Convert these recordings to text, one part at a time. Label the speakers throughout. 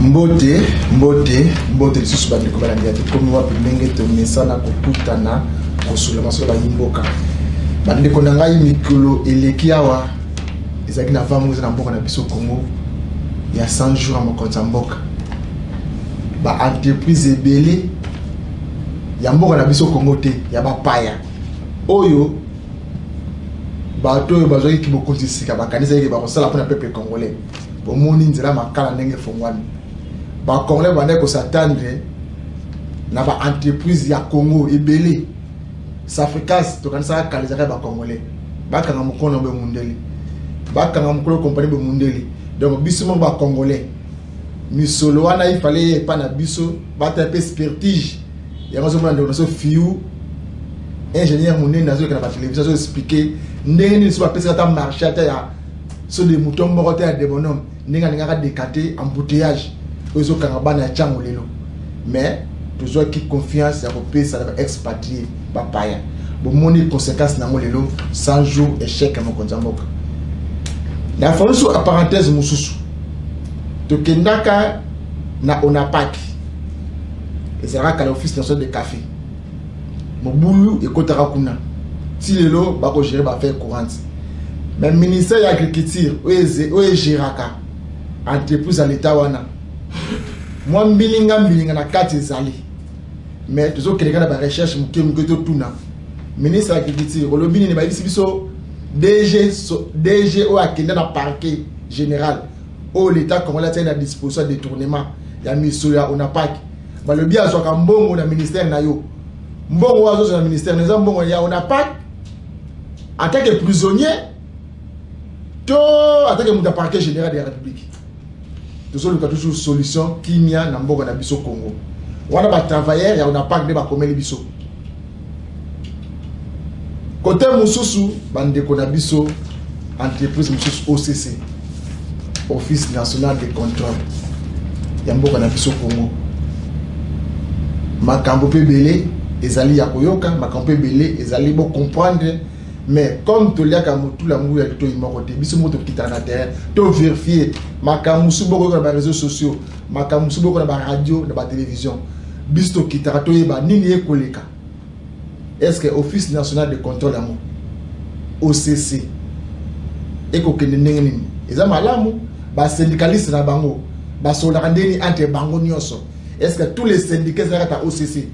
Speaker 1: Mbote lisusu bandeko balandia te komi wapi ndenge tomesana kokutana kosula masolo bayimboka bandeko na ngai mikolo eleki awa ezalaki na vamuza na mboka na biso Congo ya 100 jours ya mokonzi ya mboka ba entreprise ebele ya mboka na biso Congo te ya bapaya oyo bato oyo bazwaki kibokonzi sika bakanisa yeke bakosala mpona peuple congolais bomoni nzela makala ndenge fongwani ba Congolais bande ko s'attendre na ba entreprise ya Congo ebele Safricas to kanisa kalizaka ba Congolais bakanga mukono be mundeli bakanga mukolo compagnie be mundeli donc biso mo ba Congolais misolo wana il fallait pas na biso ba taper expertise ya mazo mwana ndo so fiu ingénieur munene nazo kana ba télévision so expliquer ndenge ni so ba pesa ta marché ata ya so de mouton morote ya de bonhomme ndenge ngaka décater embouteillage ozo kangabana ya chango lelo mais toujours qui confiance ya kopesa na expatrié papaya bomoni conséquence na lelo 100 jours échec à mokonzi mboka na folusu a parenthèse mususu to kendaka na onapak ezara kala office national de café mobulu ekotaka kuna ti lelo bako gérer ba faire courante mais ministère de l'agriculture oye géraka entreprise à l'état wana moi mbilinga na kati ezali mais toujours quelqu'un na recherche muke to tuna ministre de l'agriculture olobini ne ba biso DG o akenda na parquet général o l'état congolais tient à disposition de détournement ya miso ya onapak balobi azwaka mbongo na ministère na yo mbongo azo na ministère na mbongo ya onapak en tant que prisonnier to en tant que muta parquet général de la République toujours solution kimia na mboka na biso Congo wana ba travailleurs ya onapak de ba komeli biso côté mususu bandeko na biso entreprise mususu OCC Office National de Contrôle ya mboka na biso Congo makambo pe belé ezali ya koyoka makambo pe belé ezali bo comprendre mais comme to liaka mutu la mouya to imokote biso moto kita na terre to vérifier makamusu boko na ba réseaux sociaux makamusu boko na ba radio na ba télévision biso kita to yeba nini ekoleka est-ce que Office National de Contrôle amo OCC eko kende nini eza malamu ba syndicaliste na bango ba solaka ndeni entre bango nyonso est-ce que tous les syndicats à OCC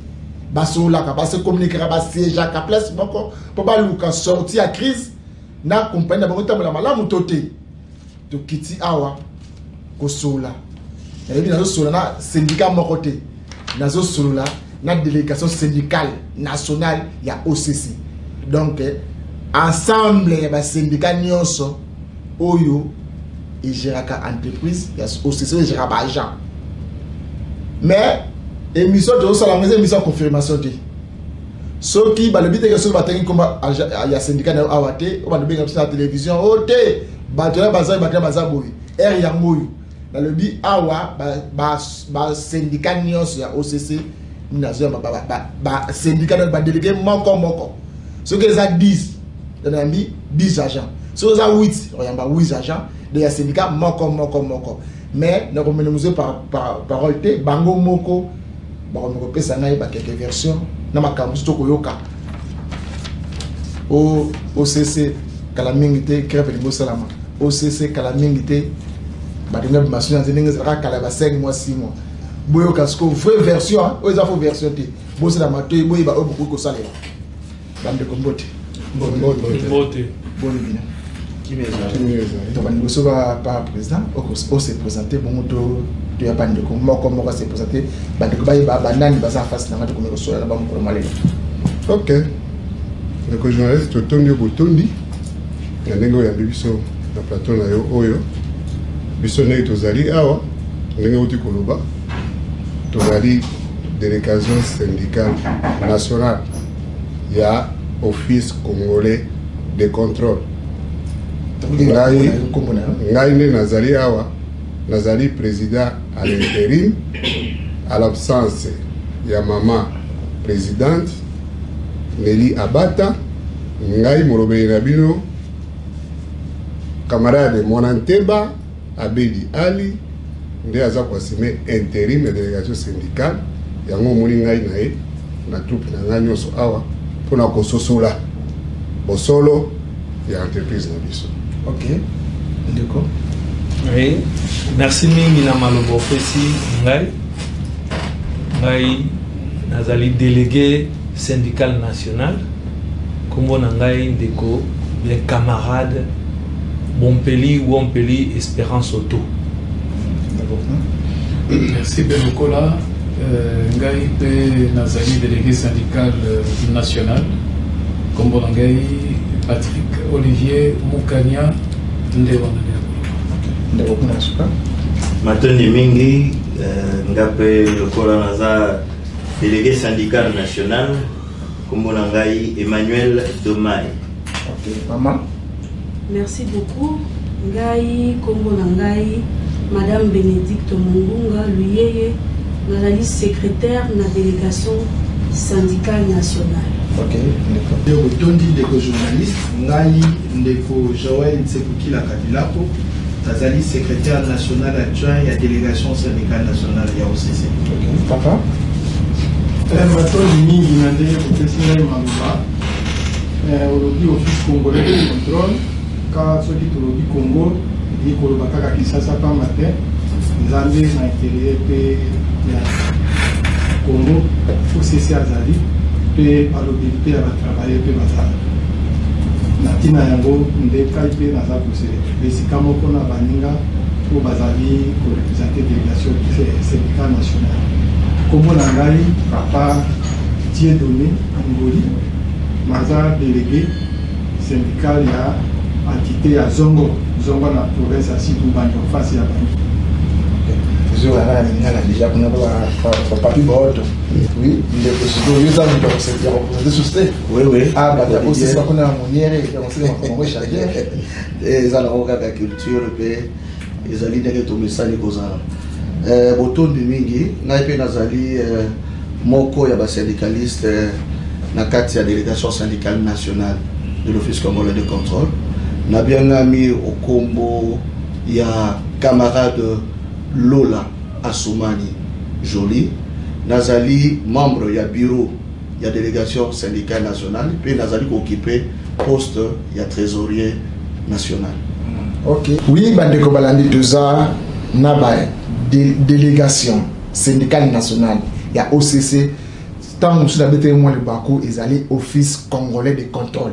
Speaker 1: basolaka base communiquera ba siège à place moko po ba luka sortir à crise na compagnie na bango tamala malamu toté to kiti awa ko sola et na sola na syndicat moko te na sola na délégation syndicale nationale ya OCC donc ensemble ya ba syndicat nyonso oyo et géraka entreprise ya OCC et géraka agent mais émission de la émission confirmation de ce qui va le but que ce matin comme il y a syndicat na awate on va le bien sur la télévision ote batela baza boy er ya moyo na le but awa ba syndicat nyonso ya OCC na zo ba syndicat ba délégué moko ce que ça 10 dans ami 10 agents ce que ça 8 on y a 8 agents de ya syndicat moko mais na comme nous par parole te bango moko ba ko pesa ngai ba quelques versions na makambo to koyoka o OCC kala mingité crève de Salama OCC kala mingité ba dinga machine ndenge za kala ba 5 mois 6 mois boyo kasko vraie version o za faux version te bo c'est la matoy boy ba beaucoup ko salela bande ko mbote bon bien to bande so ba président o se présenter bon moto to ya bande ko moko se présenter bande ko ba nani ba za face na ngati ko meko so la ba mko malelo
Speaker 2: OK le journaliste Totondio Botondi ya ndenge ya biso na plateau na yo oyo biso ne tozali awa ndenge uti koloba tozali délégation syndicale nationale ya Office Congolais de Contrôle ngai ne nazali awa nazali président à l'intérim à l'absence ya maman présidente Nelly Abata ngai molobeli na bino camarade Monanteba Abedi Ali nde aza koasime intérim ya délégation syndicale yango omoni ngai na ye na troupe na ngai nyonso awa mpona kososola bosolo ya entreprise na biso.
Speaker 1: Ok, ndeko.
Speaker 3: Oui, merci mingi na maloba opesi ngai. Ngai nazali délégué syndical national. Kombo na ngai ndeko les camarades Bompeli Wompeli Espérance Auto.
Speaker 4: Merci Benukola. Ngai pe nazali délégué syndical national. Kombo na ngai Patrick Olivier Mukanya Ndewona.
Speaker 5: Matoni mingi ngape lokola naza délégué syndical national kombo na ngai Emmanuel Domaï.
Speaker 1: Ok, maman.
Speaker 6: Merci beaucoup. Ngai kombo na ngai Madame Bénédicte Mungunga Luyeye, nazali secrétaire na délégation syndicale nationale.
Speaker 1: Ok, ndeko.
Speaker 7: Tondi ndeko journaliste, ngai ndeko Joël Tsekukila Kabilako, nazali secrétaire national adjoint ya délégation syndicale nationale ya OCC.
Speaker 1: Ok, papa.
Speaker 8: Matoni mingi nande kopesi ngai maloba olobi office congolais de contrôle ka soki tolobi Congo edi koloba kaka Kinshasa pa matin nzambe na intérieur pe ya Congo OCC azali pe balobeli pe ya batravailleur pe bazala na ntina yango nde kai pe naza kosele esika moko na baninga po bazali korepresente délégation syndicale nationale. Kombo na ngai papa Dieudonné Ngoli, naza délégué syndical ya entité ya Zongo na province ya Sud Ubangi en face ya Bangi.
Speaker 1: Je vais aller déjà pour nous papi boto. Oui, il est possible. Nous avons représenter société.
Speaker 5: Oui, oui.
Speaker 1: Ah, bah aussi c'est pas qu'on a monière et on sait comment changer.
Speaker 5: Et ça la culture pe ezali ndenge tomesali kozala. Botondi mingi ngai pe nazali moko ya ba syndicaliste na kati ya délégation syndicale nationale de l'office congolais de contrôle. Na bien ami okombo ya camarade Lola Assoumani Jolie, nazali membre ya bureau ya délégation syndicale nationale puis nazali occupé poste ya trésorier national.
Speaker 1: Ok. Oui, bandeko balandi toza na ba délégation syndicale nationale ya OCC. Tant nous sommes habitués moi le Bakou, ils allaient office congolais de contrôle.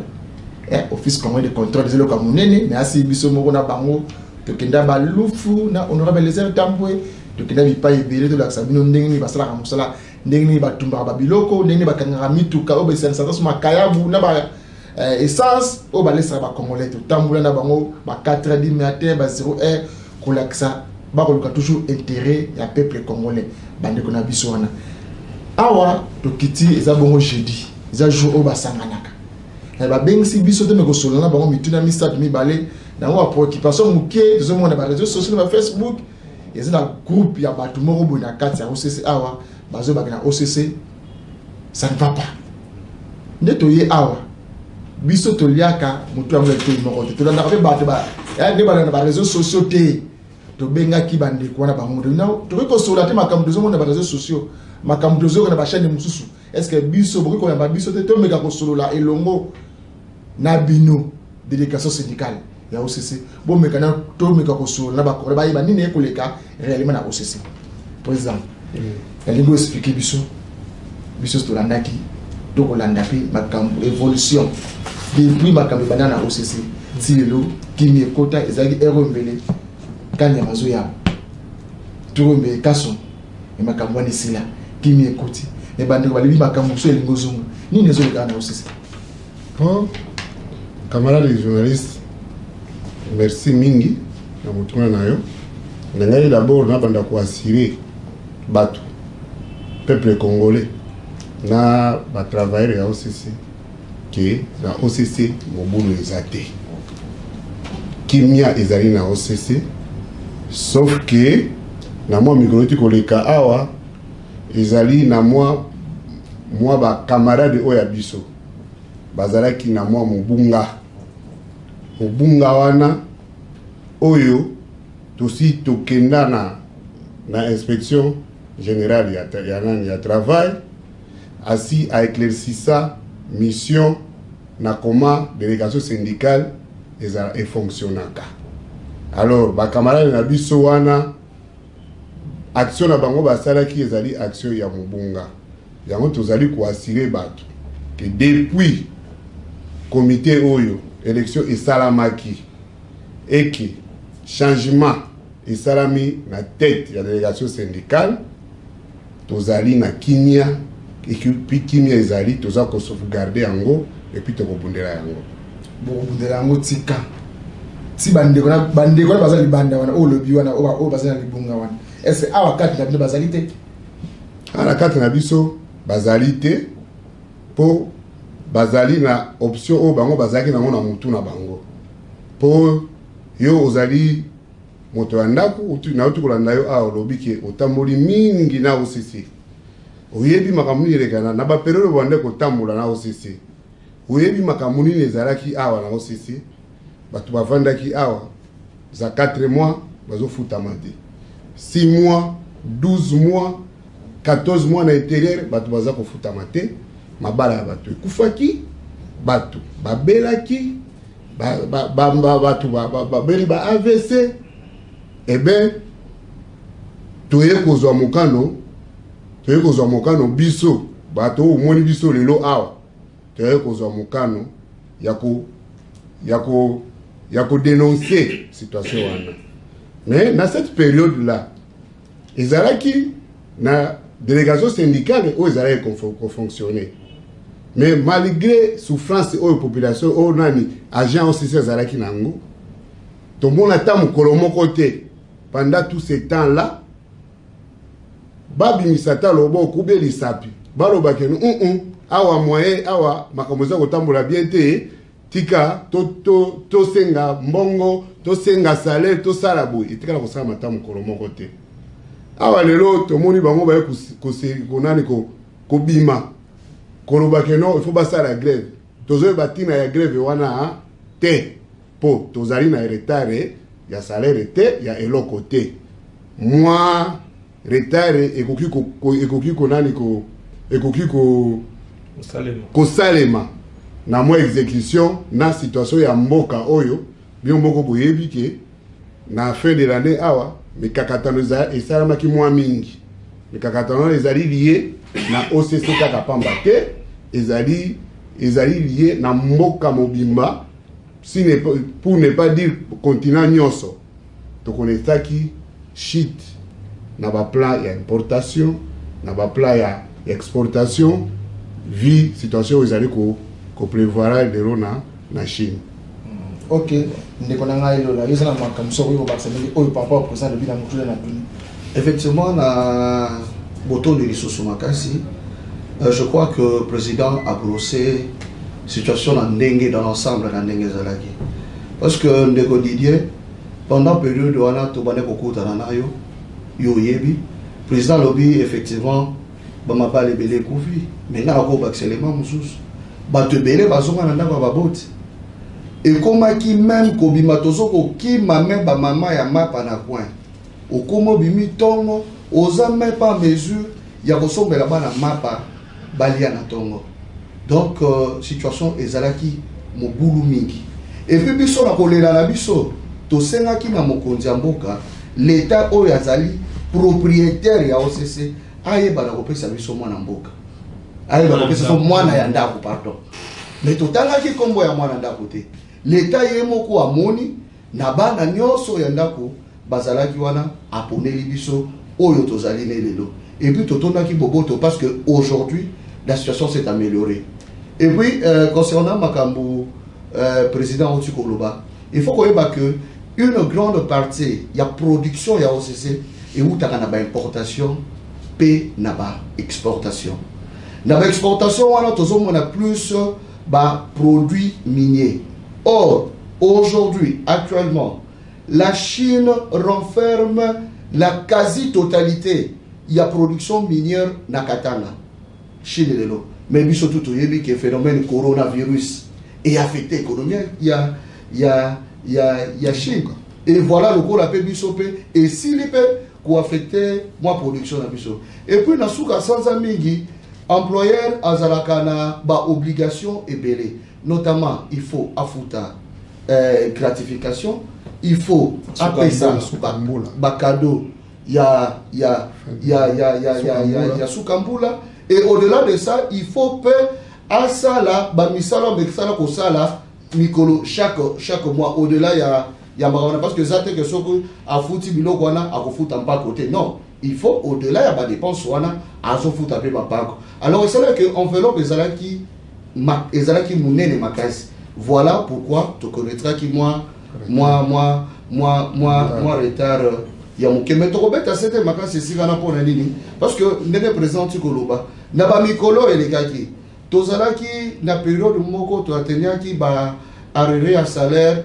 Speaker 1: Office congolais de contrôle, c'est le Camerounais, mais asi biso moko na bango tokenda ba lufu na honorable Lézard Tambwe tokenda bi pa ebele to la sabino ndenge ni basala ka musala ndenge ni batumba ba biloko ndenge ni bakanga mituka o be sensa so makayabu na ba essence o ba lesa ba congolais to tambula na bango ba 4h du matin ba 0h kolaksa ba koluka toujours intérêt ya peuple congolais bande ko na biso wana awa tokiti eza bongo jeudi eza jour o ba sanganaka ba bengisi biso te me ko solana bango mituna misatu mibale dans la préoccupation muké des hommes na réseaux sociaux na Facebook ils ont un groupe ya batu moko bo na kati ya OCC awa bazo ba na OCC ça ne va pas netoye awa biso to liaka mutu amwe to moko to na ba batu ba ya ne ba na réseaux sociaux te to benga ki bande ko na bango na to ko sola te makambo des hommes na réseaux sociaux makambo des hommes na ba chaîne mususu est-ce que biso boko ko ba biso te to meka ko solola elongo na bino délégation syndicale ya OCC bon mekana to meka ko so na ba ko ba yiba nini ekoleka réellement na OCC par exemple elle nous expliquer biso to landaki to ko landa pe makambo évolution depuis makambo banana OCC tilo kimi ekota ezali erombele kanya mazo ya to mbe kaso e makambo ni sila kimi ekoti e bande ko balibi makambo so elingo zungu nini ezo ka na OCC.
Speaker 2: Oh, camarades journalistes, merci mingi na mutuna nayo. Ngai d'abord na banda ko assurer bato peuple congolais na ba travailleurs ya OCC que na OCC mobulu ezate. Kimia ezali na OCC sauf que na moi mikroti koleka awa ezali na moi ba camarade oya biso bazalaki na moi mobunga wana oyo tosi tokenda na inspection générale ya travail ainsi à éclaircir ça mission na comment délégation syndicale et fonctionnaka. Alors ba camarade na biso wana action na bango basala ki ezali action ya mobunga yango tozali ko assurer bato que depuis comité oyo élection esalamaki et que changement esalami na tête ya délégation syndicale tozali na kimia et puis kimia ezali toza ko sauvegarder yango et puis tokobundela yango
Speaker 1: bokobundela yango tika si bandeko na bazali banda wana o lobi wana o bazali libunga wana est-ce awa kati na bino bazali te
Speaker 2: ala kati na biso bazali te po bazali na option o bango bazaki nango na mutu na bango po yo ozali moto ya ndako na otukolanda yo awa olobi ke otamboli mingi na osisi oyebi makambo nini elekana na baperiode bande kotambola na osisi oyebi makambo nini ezalaki awa na osisi bato bavandaki awa za 4 mois bazofutama te 6 mois 12 mois 14 mois na intérieur bato baza kofutama te mabala ya bato ekufaki bato babelaki bato babeli ba AVC ben toye kozwa mokano biso bato omoni biso lelo awa toye kozwa mokano ya ko dénoncer situation wana. Mais dans cette période là ezalaki na délégation syndicale où ezalaki fonctionner. Mais malgré souffrance aux population aux nani agent aussi ezalaki nango tout le monde a mokolo moko te pendant tout ce temps là babi misata lobo kubé lisapi baloba ke awa moyen awa makambo kotambola bien te tika to senga mbongo to senga salaire to salabu itika ko sala matamu mokolo moko te awa lelo to moni bango ba ko nani ko bima koloba ke non il faut basa la grève tozo batina ya grève wana te po tozali na retard ya salaire te ya eloko te moi retard ekoki ko nani ko ekoki ko salema na mo exécution na situation ya mboka oyo bien moko boyebi ke na fin de l'année awa mikakatano esalamaki mwa mingi mikakatano ezali lié na OCC kaka pamba te ezali lié na mboka mobimba pour ne pas dire continent nyonso to connaissaki shit na ba plan ya importation na ba plan ya exportation vie situation ezali ko prévoir de rona na Chine.
Speaker 1: OK, ndeko na ngai lola yosana makamso ko ba semeli oyo papa ko ça depuis na mutule na bino.
Speaker 5: Effectivement na boton de lisoso makasi je crois que le président a brossé situation en ndenge dans l'ensemble na ndenge zalaki parce que ndeko Didier pendant période wana to bane ko kutana nayo yo yebi président lobby effectivement ba mabale belé kofi mais na ko baxelement mususu ba te belé bazonga na ndako ba boti et comme qui même kobima tozoko ki mame ba mama ya mapa na coin okomo bimi tongo oza même pas mesure ya kosombela bana mapa balia na tongo donc situation ezalaki mobulu mingi et puis biso na kolela na biso to senga ki na mokonzi ya mboka l'état oyo azali propriétaire ya OCC ayeba na kopesa biso mwana mboka ayeba kopesa so mwana ya ndako pardon mais totanga ki kombo ya mwana ndako te l'état yemoko amoni na bana nyonso ya ndako bazalaki wana aponeli biso oyo tozali lelo et puis totondaki boboto parce que aujourd'hui la situation s'est améliorée. Et puis concernant makambo président Otukoloba, il faut qu'on ait que une grande partie il y a production il y a OCC et où tu as une importation p naba exportation naba exportation on a plus produits miniers. Or aujourd'hui actuellement la Chine renferme la quasi-totalité il y a production minière na Katanga Chine de l'eau mais biso tout yebi que phénomène coronavirus et affecté l'économie il y a Chine et voilà le coup la paix biso et si les paix affecter moi production na biso. Et puis na souka sans mingi employeur azalaka na ba obligation ebele, notamment il faut afuta gratification, il faut appeler ça ba cadeau ya soukambula, et au-delà de ça il faut peu asala ba misala mexala ko sala mikolo chaque mois, au-delà ya marana, parce que ça te que soko afuti biloko wana akofuta mpa côté, non, il faut au-delà ya ba dépense wana azofuta pe ba pako. Alors c'est là que enveloppe ezalaki munene makasi. Voilà pourquoi tu connaîtras qui moi retard ya muke mais to kobeta c'était makasi sikana pona nini, parce que ndenge présent tu koloba na ba mikolo elekaki tozalaki na période moko to ateniaki ba arrêté à salaire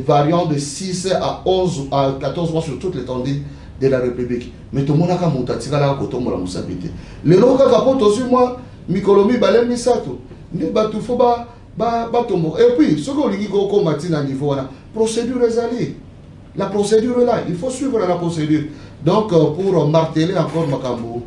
Speaker 5: variant de 6 à 11 à 14 mois sur toute l'étendue de la République. Mais tout le monde a monté la kotombo la musabité. Le loka kapoto sur moi mikolomi balem misato ne batu fo ba tombo. Et puis ce qu'on dit ko matina niveau là procédure ezali. La procédure est là, il faut suivre la procédure. Donc pour marteler encore makambo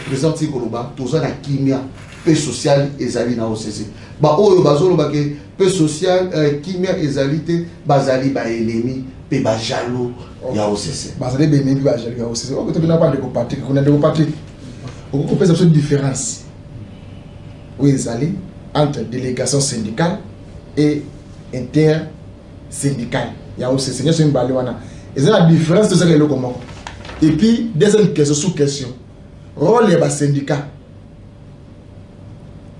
Speaker 5: président Tikoloba toza na kimia paix sociale ezali na OCC. Ba oyo bazolo ba ke paix sociale kimia ezali te bazali ba ennemi pe ba jaloux ya OCC.
Speaker 1: Bazali ba ennemi ba jaloux ya OCC. O ko na pas de parti, ko na de parti. O ko pesa une différence. Où ezali entre délégation syndicale et intersyndicale. Il y a aussi c'est une baléwana. Et c'est la différence de ce que le comment. Et puis deuxième question sous question. Rôle des syndicats.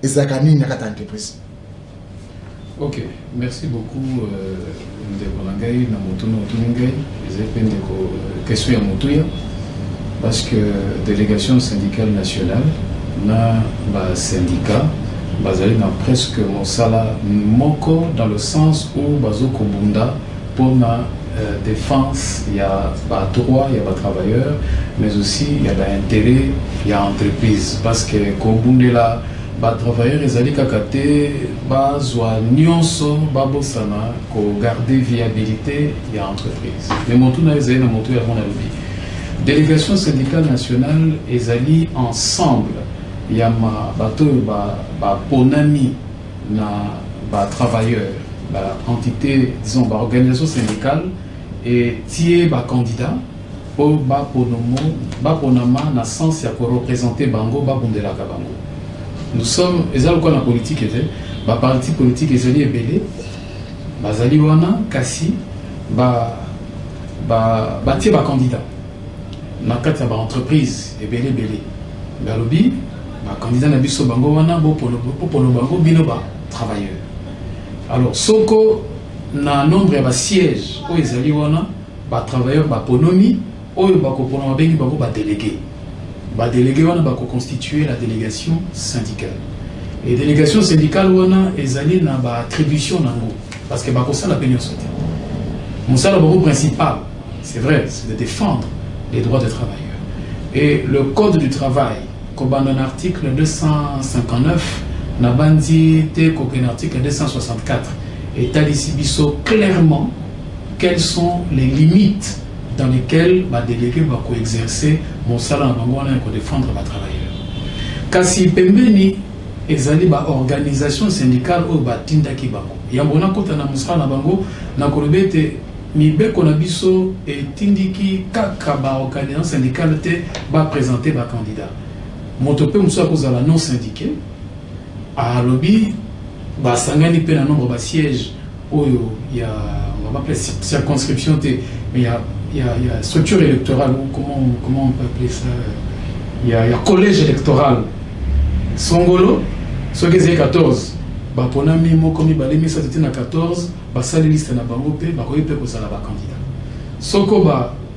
Speaker 1: Et ça a une entreprise.
Speaker 4: Ok, merci beaucoup. Ndekolangai na motuno tungai. Les question ya motuya parce que délégation syndicale nationale na ba syndicat bazali na presque mosala moko dans le sens où bazoko bunda pour la défense, il y a pas droit, il y a pas travailleur, mais aussi il y a l'intérêt, il y a entreprise. Parce que comme on est là, les travailleurs, ils allaient kakate, bazwa nyonso, babosana, ko garder viabilité, il y a entreprise. Mais mon tour na ezali na moto ya mon avis. Délégation syndicale nationale, ils allaient ensemble. Il y a ma bateau, ba ponami na ba travailleur. Entité, disons, organisation syndicale et tié candidat pour ponama na sens ya ko représenter bango bundela ka bango. Nous sommes ezal ko na politique était parti politique ezali ebele bazali wana kasi tié candidat na kati ya entreprise ebele balobi candidat na biso bango wana bo pono bango bino ba travailleur. Alors, soko na nombre de sièges où ils allaient wana ba travailleurs ba ponomi ou ba ko ponomi bengi ba ko ba délégué. Ba délégué wana ba ko constituer la délégation syndicale. Et délégation syndicale wana ils allaient na ba attribution nango parce que ba ko ça la peignure sauté. Mon salaire principal, c'est vrai, c'est de défendre les droits des travailleurs. Et le code du travail, comme dans l'article 259 na bandi te koken article 264 établit clairement quelles sont les limites dans lesquelles ma délégué va coexercer mon salaire pour défendre ma travailleur. Kasi pembeni ezali ba organisation syndicale ou ba tindaki bango. Yambona kota na musala na bango na kolobete mibeko na biso et tindiki kaka ba organisation syndicale te ba présenter ba candidat. Motope musa kozala non syndiqué. À lobby, sangani pe na nombre de sièges où il y a on va appeler circonscription mais il y a structure électorale ou comment on peut appeler ça, il y a collège électoral songolo ce que c'est 14 ponami moko mi balemi ça c'était na 14 sali liste na bango pe ba koyi pe ko sala ba candidat soko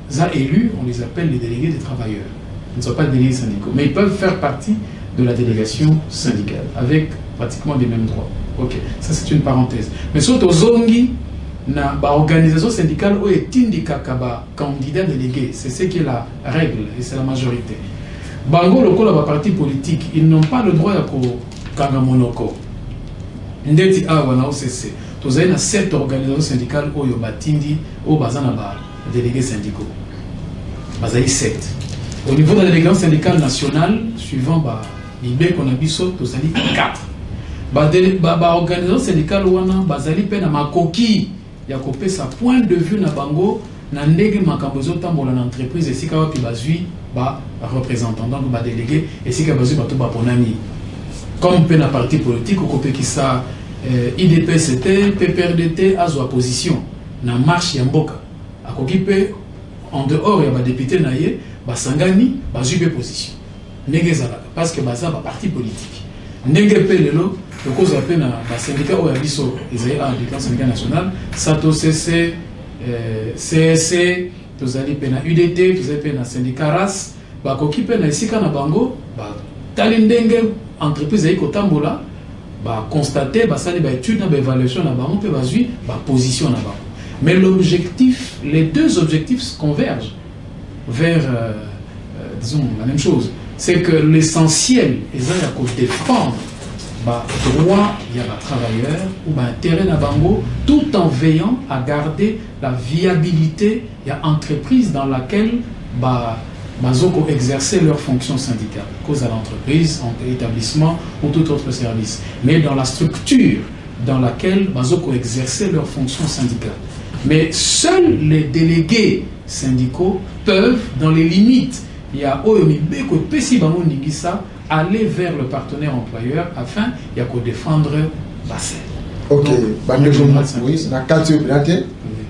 Speaker 4: za élus on les appelle les délégués des travailleurs. Ils ne sont pas délégués syndicaux mais ils peuvent faire partie de la délégation syndicale, avec pratiquement les mêmes droits. Ok, ça c'est une parenthèse. Mais surtout, Zongi, na organisation syndicale où est indika kaba candidat délégué, c'est ce qui est la règle et c'est la majorité. Bango le la parti politique, ils n'ont pas le droit à Kagamonoko. Ndeti awa na OCC. Tous avez 7 organisations syndicales où yobatindi où bazana ba délégués syndicaux. Bazaï 7. Au niveau de la délégation syndicale nationale, suivant l'IB qu'on a biso, tous 4. L'organisation syndicale wana bazali pe na makoki ya kopé sa point de vue na bango na ndenge makambo zotambola na entreprise esika wapi bazui ba représentant donc ba délégué esika bazui bato ba ponami comme pe na parti politique okopé ki sa IDPCT PPRDT azwa position na marche ya mboka akoki pe en dehors ya ba député na ye ba sangani bazui pe position ndenge zalaka parce que baza ba parti politique ndenge pe lelo le cause à peine à syndicat ou à biso le syndicat national Sato CC CSC tous allez peine à UDT tous allez peine à syndicat RAS bah koki peine ici quand à bango bah talendenge entreprise aïko tambola bah constater bah ça les bah étude bah évaluation à bango peut bah jouer bah position à bango mais l'objectif les deux objectifs convergent vers disons la même chose c'est que l'essentiel est à défendre droit il y a un travailleur ou un terrain à bango tout en veillant à garder la viabilité il y a entreprise dans laquelle bazoko exercer leurs fonctions syndicales cause à l'entreprise en établissement ou tout autre service mais dans la structure dans laquelle bazoko exercer leurs fonctions syndicales mais seuls les délégués syndicaux peuvent dans les limites il y a Oyomibeko Pesi Bango Ningisa aller vers le partenaire employeur afin de défendre la scène.
Speaker 1: Ok, oui, na kati obilate,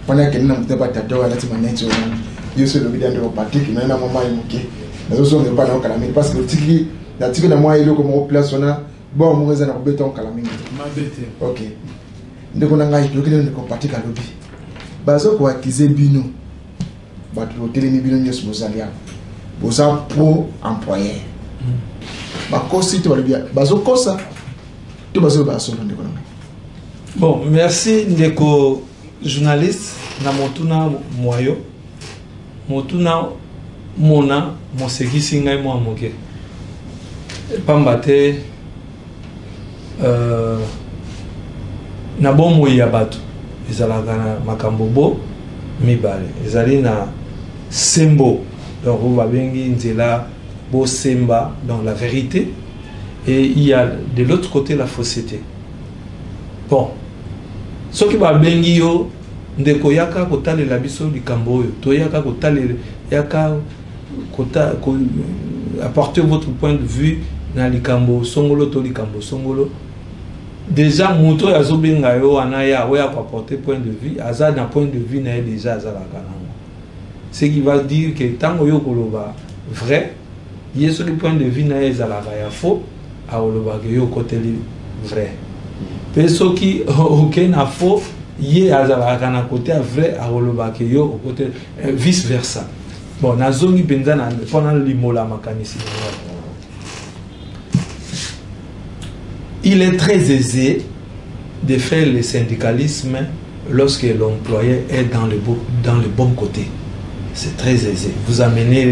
Speaker 1: pona kenina mteba tado ala timaneti ona. Yeso lo bidande au parti qui na mama imuke. Nazo so ne pas na kalamini parce que tiki na tiki na moi ile comme au place ona bon mo ngeza na kubeta on kalamini.
Speaker 4: Mabete.
Speaker 1: Ok. Ndeko na ngai to kile ndeko parti ka lobi. Bazo ko akize bino. Batu hoteli ni bino nyeso mozalia. Boza pro employé.
Speaker 3: Bon, merci Ndeko journaliste na motuna moyo motuna mona mosekisi ngai mo amoke pambate na bomo ya bato ezalaka na makambo bo mibale ezali na sembo donc on va bengi nzela Bosemba dans la vérité et il y a de l'autre côté la fausseté. Bon, ce qui va bien dire, ndeko yaka kotale la biso likambo yo, to yaka kotale yaka kota apporter votre point de vue na likambo songolo to likambo songolo. Déjà moto ya zobenga yo anaya oya ko apporter point de vue, aza na point de vue na déjà azala kana. Ce qui va dire que tango yo koloba vrai il y a le point de vue na ezalaka ya faux a olobaka yo côté vrai peso qui aucun na faux ye azalaka na côté vrai a olobaka yo côté vice versa bon nazongi penza na pendant limola makanisi il est très aisé de faire le syndicalisme lorsque l'employé est dans le bon côté. C'est très aisé. Vous amenez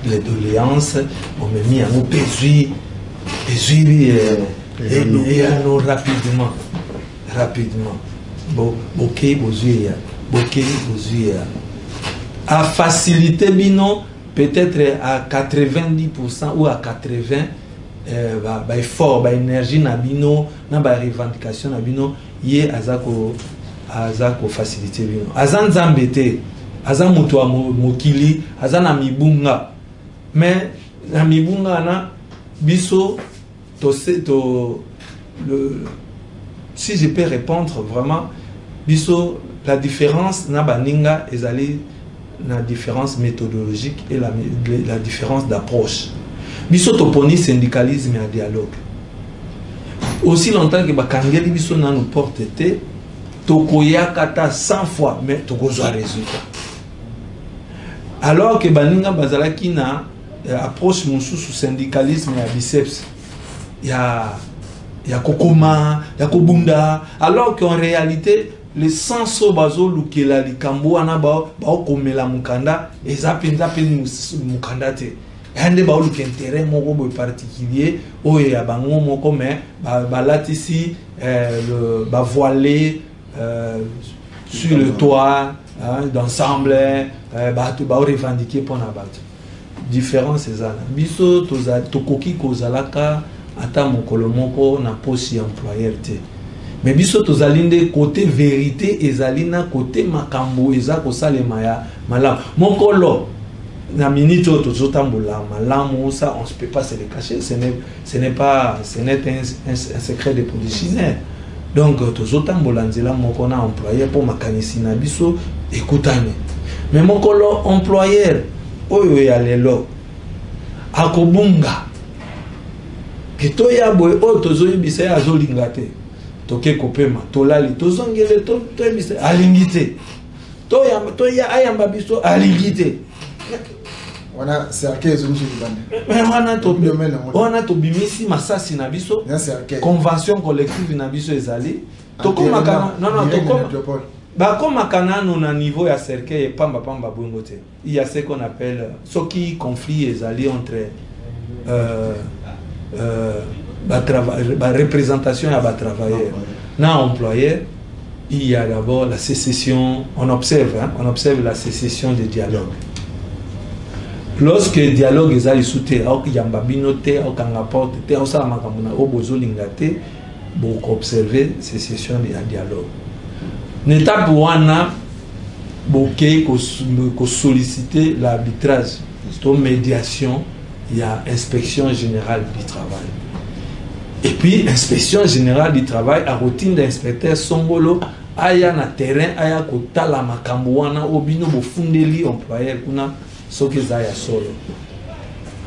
Speaker 3: les doléances, on me met en pesui, et rapidement. Bon, ok, à faciliter bino, peut-être à 90% ou à 80%, effort, énergie na bino, na revendication na bino, yé azako faciliter bino. Azan zambete. Aza mutu wa mokili aza na mibunga mais na mibunga na biso si je peux répondre vraiment biso la différence na baninga ezali la différence méthodologique et la différence d'approche biso toponi syndicalisme et dialogue aussi longtemps que bakangeli biso na nous porte te tokoyaka ta 100 fois mais tokozwa résultat. Alors que baninga bazalaki na approche mususu syndicalisme ya biceps ya kokoma ya kobunda alors qu'en réalité les sens bazo lukela likambo wana ba komela mukanda eza penza mukanda te ande ba luka intérêt moko boy particulier oyo ya bango moko mais balatisi ba voilé sur le toit d'ensemble bato ba revendiquer pour na bato différence ezana biso tokoki kozalaka ata mokolo moko na posi employeur te mais biso tozali nde côté vérité ezali na côté makambo eza kosalema ya malamu mokolo na minute oyo tozotambola malamu ça on ne peut pas se le cacher ce n'est pas un secret de polichinelle donc tozotambola nzela moko na employeur pour makanisi na biso ekutani mais mokolo employeur oyo ya lelo akobunga kito ya boy oyo tozoyebisa ya azolinga te toke kopema tolali tozongele toyebisa alingi te toya ayamba biso alingi te
Speaker 1: wana cercle ezonji libande
Speaker 3: mais wana tobimisi masasi na biso convention collective na biso ezali tokomaka bakomaka nano na niveau ya cercle pamba bongo te il y a ce qu'on appelle ce qui conflit ezali entre la représentation à travailleur na employeur. Il y a d'abord la sécession, on observe la sécession des dialogues. Lorsque le dialogue est allé sous terre, il y a un babinoté, il y a un porte, il y a beaucoup observer la sécession des dialogues. N'état pour wana boké ko solliciter l'arbitrage, c'est médiation, il y a inspection générale du travail. Et puis inspection générale du travail a routine d'inspecteur songolo aya na terrain aya kotala makambo wana obino bofundeli employeur kuna soki zaya solo.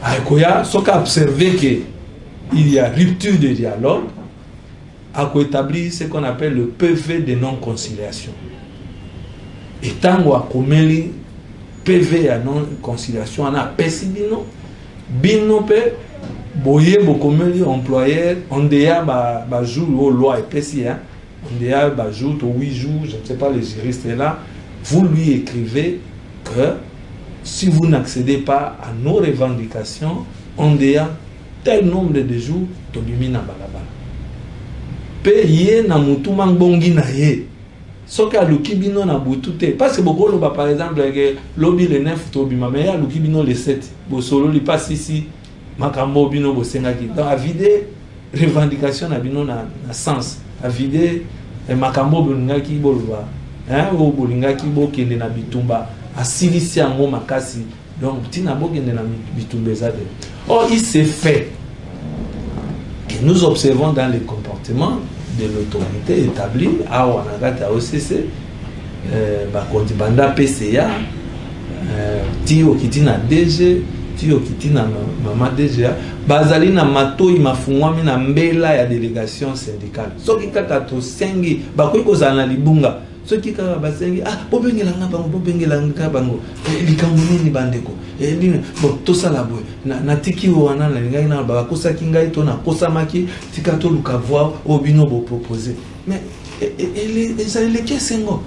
Speaker 3: Akoya soka observer que il y a rupture de dialogue, à établir ce qu'on appelle le PV de non-conciliation. Et tango a komeli PV à non-conciliation, on a pesi bino pe boye bokomeli employeur, on déa ba jour aux lois et pesi, on déa ba jour ou 8 jours, je ne sais pas les juristes là, vous lui écrivez que si vous n'accédez pas à nos revendications, on déa tel nombre de jours, tobimi na balabala. Payer na mutu mangbongi na ye. Soka lukibino na butute. Parce que beaucoup loba par exemple que lobby le 9 tobima mais ya lukibino le 7. Bo solo li passe ici makambo bino bo sengaki. Donc à vider revendication na bino na sens. À vider makambo bolingaki bolwa. O bolingaki bo kende na bitumba. Asilisi yango makasi. Donc tina bo kende na bitumba zade. Or il s'est fait que nous observons dans les comportements de l'autorité établie à Wanagata OCC, Bakondi Banda PCA, Tio Kitina DG, Tio Kitina Mama DGA, Bazalina Mato Imafungwami na mbela ya délégation syndicale. Soki kaka to sengi, bakoy ko zana libunga. Soki kaka basengi, bobengelanga bango, likambo nini bandeko. Bon, tout ça là, na tiki wana na ngai na ba kosa kingai to na kosa maki tika to luka voir obino bo proposer. Mais les kesengo.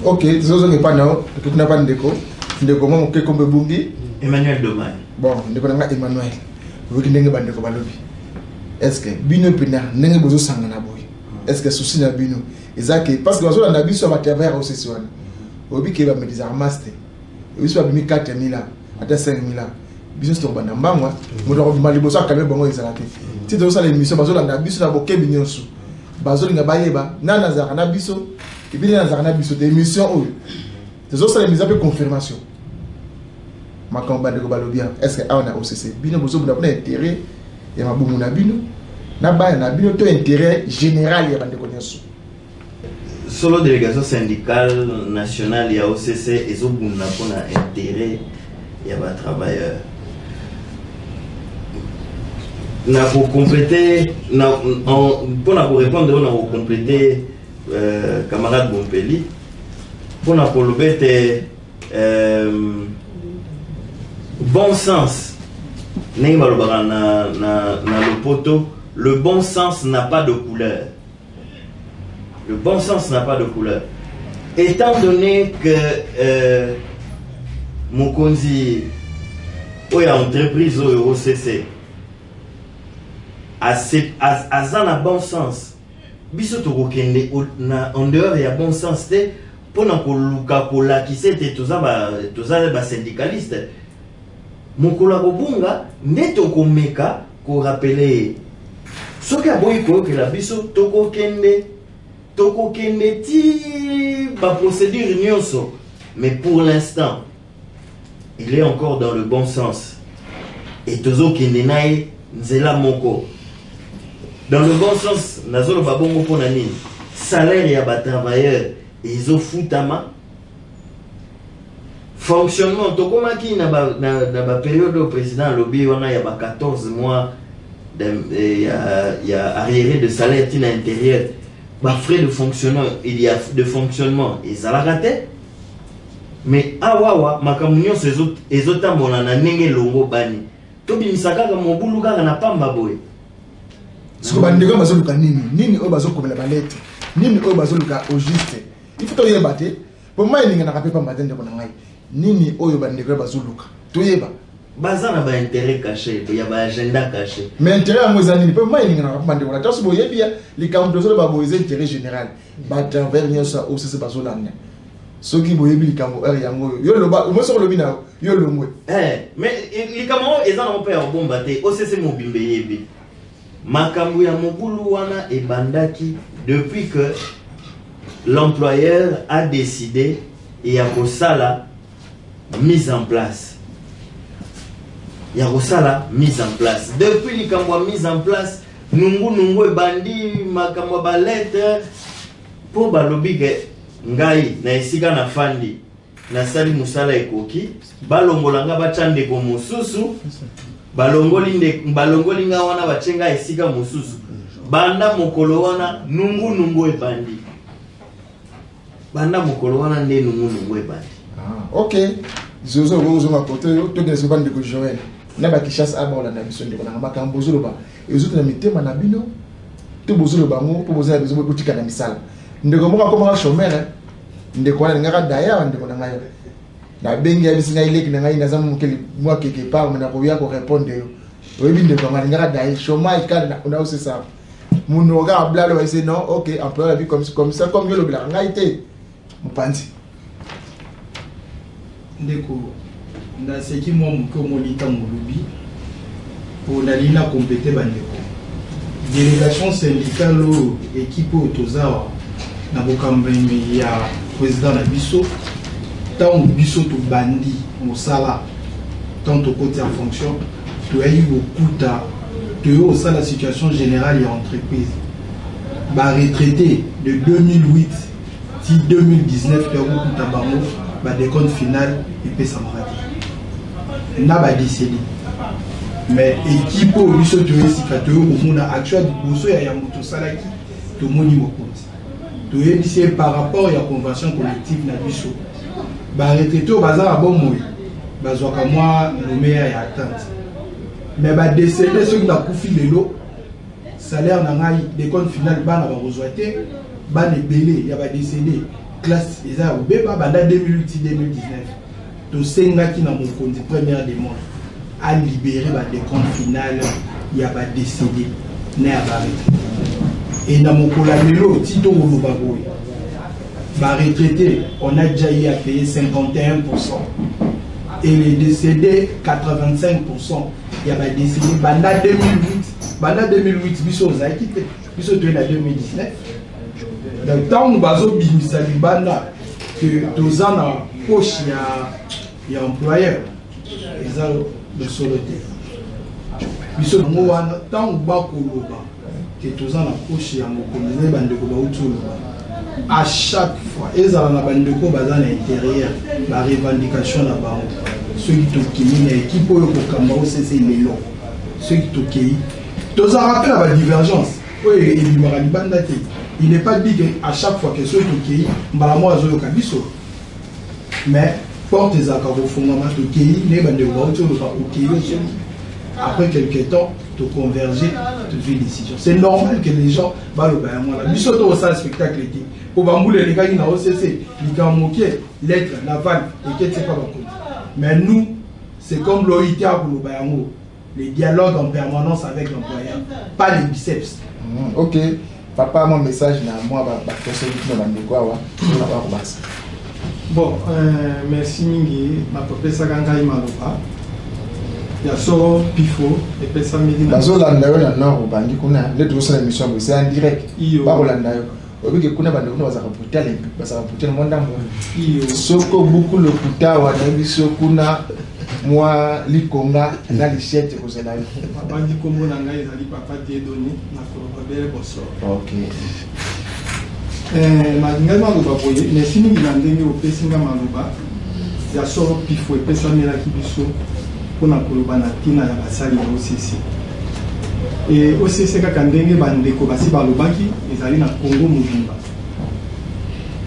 Speaker 1: OK, zozo ne pas na tukuna pas ndeko mo ke kombe bungi
Speaker 9: Emmanuel Domain.
Speaker 1: Bon, ndeko nga Emmanuel. Vous ndenge bandeko balobi. Est-ce que bino pena ndenge bozo sanga na boy? Est-ce que souci na bino? Ezake parce que bazo na biso ba travailler au session. Obi ke ba me disarmaster. Oui, soit 4 000 à 5 000 business to bana mbangwa moto ko bimali bosa kamé bango ezalaki ti to sala émission bazo la biso na boke binyosu bazo linga bayeba nana za kana biso ibili na za kana biso de émission oyo to sala émission pe confirmation makamba de ko balobia est-ce que on a OCC bino bozo buna pour intérêt ya mabumu na bino na ba na bino to intérêt général ya bande ko nyosu.
Speaker 9: Solo délégation syndicale nationale ya OCC et Zobuna pour intérêt ya ba travailleurs. Na pour compléter pour répondre on a compléter camarade Bompeli pour na pour le bon sens n'est pas na le poteau, le bon sens n'a pas de couleur. Le bon sens n'a pas de couleur. Étant donné que Mokonzi, ou entreprise au OCC, a un bon sens, biso to kende en dehors il y a bon sens, pona koluka kolakisa ete toza ba syndicaliste mokolo kobunga nde tokomeka korapele soki aboyi koyokela biso tokokende ti baprocédure nyonso, mais pour l'instant il est encore dans le bon sens et tozokende naye nzela moko dans le bon sens. Nazolo babongo pona nini salaire ya ba travailleurs ezofutama fonctionnement tokomaki na ba période au président lobby wana ya ba 14 mois ya arriéré de salaire tina intérieur ba frais de fonctionnement de fonctionnement ezalaka te mais awawa makambo nyonso ezotambola na ndenge longo bani tobimisaka kaka mobulu kaka na pamba boye
Speaker 1: siko bandeko bazoluka nini oyo bazokomela balete nini oyo bazoluka au juste il faut toyeba te po mai ninga na kapepa mbate ndeko na ngai nini oyo bandeko bazoluka toyeba
Speaker 9: baza na ba intérêt caché ya ba agenda caché
Speaker 1: mais intérêt yango eza nini po mai ninga na bandeko na toso boyebi ya likambo tozolo baboyeza intérêt général ba travers nyonso au sese bazolanda soki boyebi likambo er yango yo loba umoso lobi na yo longwe
Speaker 9: mais likambo eza na mpe ya bomba te osese mobimbe yebi makambo ya mobulu wana ebandaki depuis que l'employeur a décidé et ya kosala mise en place. Depuis likambo mise en place, nungu ebandi makambo ba lettre pour balobi ke ngai na esika na fandi na sali musala ekoki balongolanga bachande ko mususu balongoli nga wana bachenga esika mususu banda mokolo wana nungu ebandi nde nungu ebandi.
Speaker 1: Ok, zozo nga kote to de sobande ko Joël na ba kishas aba na biso ndeko na makambo zoloba ezoto na mitema na bino to bozolo bango po bozala biso botika na misala ndeko moka koma chômeur ndeko wana ngaka daya ndeko na ngayo na bengi ya bisinga ileki na ngai naza mukeli mwa quelque part na ko ya ko répondre yo oyebi ndeko ngani ngaka daya chômage kana on a aussi ça mon regard blalo va essayer non ok employeur la vie comme ça comme yo le blanc ngai te mupanzi
Speaker 7: ndeko ndaseki mwa muko molita molubi pour la lina compléter bandeko délégation syndicale équipe otozawa na bokambemi ya président na biso tant biso to bandi mosala tant au côté en fonction to ayi bokuta to yo ça la situation générale et entreprise ba retraité de 2008 si 2019 to bokuta bango ba décompte final et peut s'embrader na ba décédé mais équipe au biso to esikato au mona actuel boso ya moto salaki to moni mokonzi to yebisi par rapport à la convention collective na biso ba retraité baza ba bon moyi bazwaka moi le meilleur ya attente mais ba décédé ceux qui na kufi lelo salaire na ngai décompte final bana ba rezoité bana belé ya ba décédé classe eza obeba banda 2008 2019 to sengaki na mokonzi première des mois à libérer ba décompte final ya ba décédé na ya ba retraité et na mokola lelo tito oloba boy ba retraité on a déjà eu à payer 51% et les décédés 85%. Il y a des décédés banda 2008 biso za quitté biso to na 2019 donc tant nous bazo bimisa banda que tozana poche ya employeur eza de soloté biso mo wana tant ba koloba que tozana poche ya mokonzi bande ko ba utuluba à chaque fois ezala na bandeko baza na intérieur la revendication na bango ceux qui tokimi na équipe oyo kokamba osese lelo ceux qui tokei toza rappel à la divergence oyo ebimaka libanda te il n'est pas dit qu'à chaque fois que ceux tokei mbala mo azoyoka biso mais porte ezalaka kofungama tokei ne bandeko bauti oloba okei oso après quelques temps to converger to faire décision c'est normal que les gens baloba yango la biso to osala spectacle te pour bambouler les gars qui n'ont cessé l'ikamoké lettre la vanne et qu'est-ce pas mais nous c'est comme l'OIT à Bouloubayango les dialogues en permanence avec l'employeur pas les biceps.
Speaker 1: Ok papa mon message na moi ba personne qui m'a demandé quoi
Speaker 8: Bon, merci mingi. Ma professeur Gangai Malouba. Il y a so pifo et pesa medina.
Speaker 1: Bazo landa yo na nord bangi kuna le tout ça émission c'est en direct. Ba landa yo. Obi ke kuna bande kuna baza kaputa le baza kaputa monda mo. Soko beaucoup le kuta wa na biso kuna moi likonga na lichette ko zela yo.
Speaker 8: Bandi kombo na ngai ezali papa Diedoni na ko bele boso.
Speaker 1: OK.
Speaker 8: Malinga maluba boye merci mingi na ndenge opesinga maluba. Ya so pifo et pesa mela kibiso. Pour koloba na tina ya basali ya OCC et OCC kaka ndenge bandeko basi balobaki ezali na Congo mobimba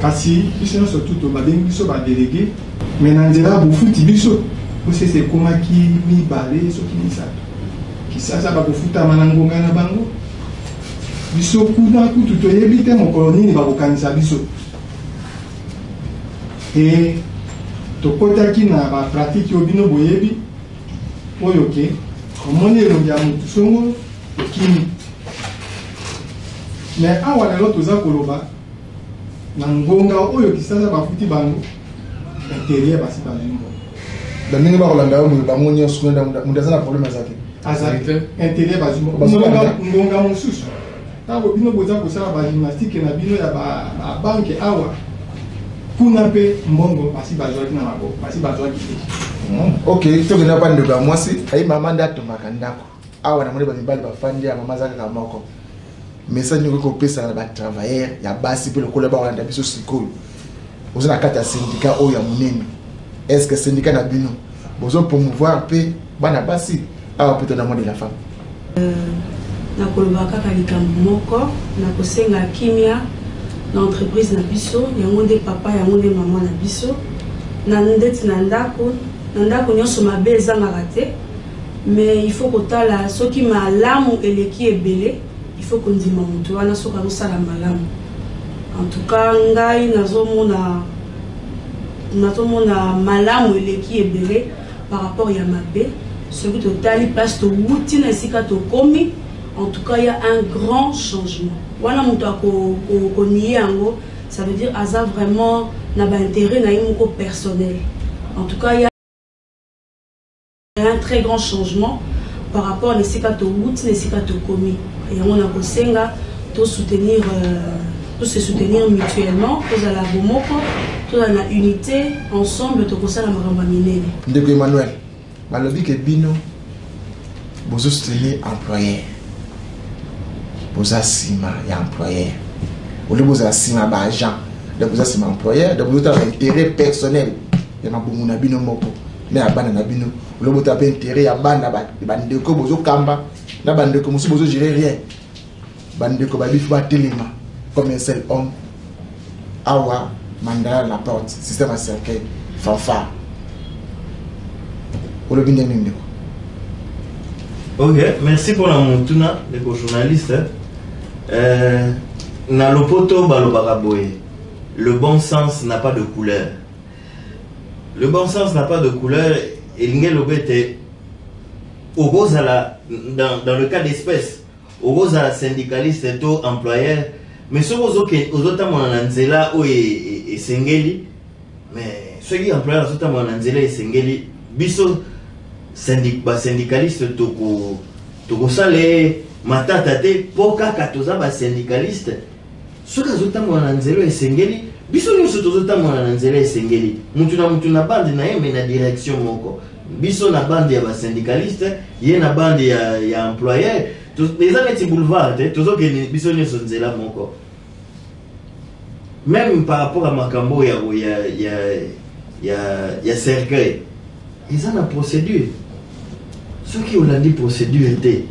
Speaker 8: kasi biso nyonso tuto babengi biso badelege mais na nzela bofuti biso OCC ekomaki mibale soki misato kisasa bakofutama na ngonga na bango biso kuna kutu toyebi te mokolo nini bakokanisa biso et tokotaki na bapratike oyo bino boyebi oyo ke omoni elongi ya motu songo ekimi mais awa lelo toza koloba na ngonga oyo kisasa bafuti bango intérieur basi balimbo
Speaker 1: ndenge bakolanda yo bango nyonso mundu aza na problème azaki
Speaker 8: azaki intérieur bazimo ngonga mosusu ntango bino boza kosala bagymnastique na bino ya babanke awa kuna mpe mbongo basi bazwaki na maboko basi bazwaki te.
Speaker 1: OK, to gena bande ba mwasi ai mama ndatomaka ndako awa na mone ba mibali bafandi ya mama zaka kamoko message ngoko pesa na ba travailleur ya basi pe lokola ba wanda biso sikoyo ozana kata syndicat o ya munene est-ce que syndicat na bino bozo promouvoir pe bana basi awa peut na mode la femme
Speaker 6: na koloba kaka likambo moko na kosenga kimia na entreprise na biso yango nde papa yango nde mama na biso na ndeti na ndako nyonso mabe ezangaka te mais il faut kotala soki malamu eleki ebele il faut kondima moto wana soki azosala malamu en tout cas ngai nazomona malamu eleki ebele par rapport ya mabe soki totali place towuti na esika tokomi en tout cas il y a un grand changement wana moto akonie yango ça veut dire aza vraiment na baintérêt na ye moko personnel en tout cas il y a un très grand changement par rapport à l'esika towuti na esika tokomi yango na kosenga to soutenir tous se soutenir mutuellement tozala bomoko tozala na unité ensemble tokosala makambo ya minene.
Speaker 1: Ndeko Emmanuel balobi ke bino bozo soutenir employeur boza sima ya employeur ole boza sima ba agent de boza sima employeur de boza intérêt personnel ya mabumu na bino moko na bana na bino ole boza pe intérêt ya bana ba ndeko bozo kamba na bandeko musu bozo gérer rien bandeko ba bifu ba telema comme un seul homme awa mandala la porte système à cercueil fanfare ole binde ndeko.
Speaker 9: Ok, merci pour la montuna les journalistes. Na lopoto balobaraboye. Le bon sens n'a pas de couleur. Le bon sens n'a pas de couleur. Et l'ingélobete au gozala dans le cas d'espèce au gozala syndicaliste to employeur mais ce que aux autres monanzela o et sengeli mais ceux qui employeurs autres monanzela et sengeli biso syndicaliste toko sale matata te poka katoza ba syndicaliste soki azotambola na nzela esengeli biso nyonso tozotambola na nzela esengeli mutu na bande na ye me na direction moko biso na bande ya ba syndicaliste ye na bande ya employeur eza neti boulevard te tozokende biso nyonso nzela moko même par rapport à makambo ya cercueil eza na procédure soki olandi procédure te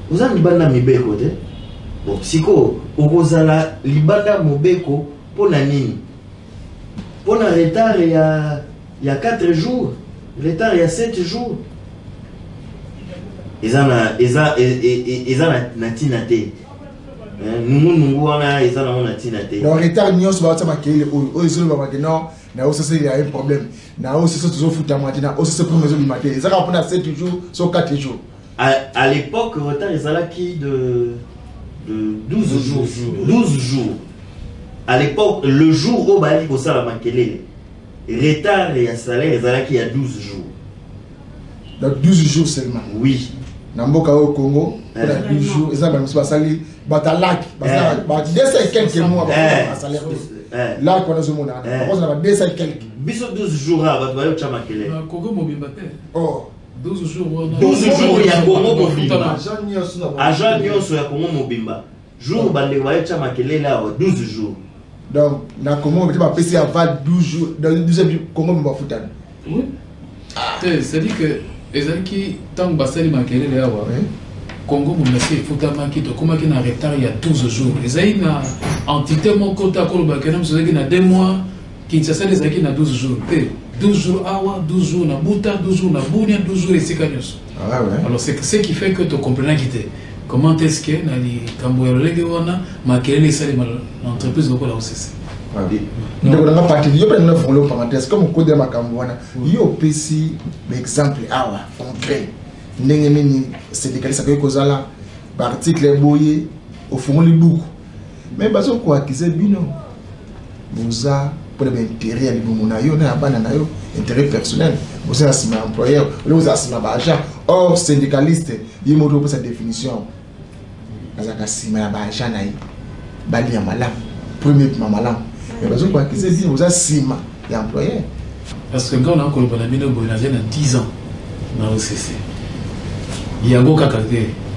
Speaker 9: oza libanda mibeko te bon siko okozala libanda mobeko pona nini pona retard ya 4 jours retard ya 7 jours eza na tina te nungu wana eza na tina te
Speaker 1: donc retard nyonso baota makele oyo ezolo ba makeno na OCC il y a un problème na OCC toujours futa matina OCC pour maison du matin ça va prendre 7 jours sur 4 jours
Speaker 9: à l'époque retard ezalaki de 12 jours 12 jours à l'époque le jour où bali kosala makelele retard et salaire ezalaki il y a 12 jours.
Speaker 1: Donc 12 jours seulement.
Speaker 9: Oui.
Speaker 1: Namboka au Congo, pour 12 jours, ils ont basali batalak, basali 200 et quelques mois salaire. Là qu'on a ce monde, on a 200 et quelques.
Speaker 9: Biso 12 jours à batwa chamakele.
Speaker 4: Congo mobimba te.
Speaker 1: Oh.
Speaker 4: 12 jours.
Speaker 9: 12 jours ya Congo mobimba. Agent nyonso ya Congo mobimba. Jour bande wa chamakele là 12 jours.
Speaker 1: Donc na Congo on peut pas passer avant 12 jours dans 12 jours Congo mba futana.
Speaker 4: Oui. C'est-à-dire que ezalaki tant basali makele là wa. Congo monasi futama ki to koma ki na retard il y a 12 jours. Ezali na entité mon kota ko ba kana mzaki na 2 mois. Kinshasa les acquis na 12 jours. 12 jours awa, 12 jours na Buta, 12 jours na Bunia, 12 jours ici Kanyos.
Speaker 1: Ah ouais.
Speaker 4: Alors c'est ce qui fait que tu comprends quitter. Comment est-ce que na li Kamboyero legewana makele sali l'entreprise lokola OCC.
Speaker 1: Donc on a parti yo prendre une follow parenthèse comme code makambwana. Yo pesi exemple awa concret. Ndenge nini syndicaliste ko kozala ba article boye au fond li buku. Mais bazo ko akize bino. Boza pour l'intérêt à l'ibumunayo, intérêt personnel. Vous êtes un employeur, vous êtes un agent. Or, syndicaliste, il y a pour sa définition. Vous êtes un agent, bali ya malam, premier malam. Mais vous êtes un employeur.
Speaker 4: Parce que quand on a encore le 10 ans dans l'OCC, il y a beaucoup de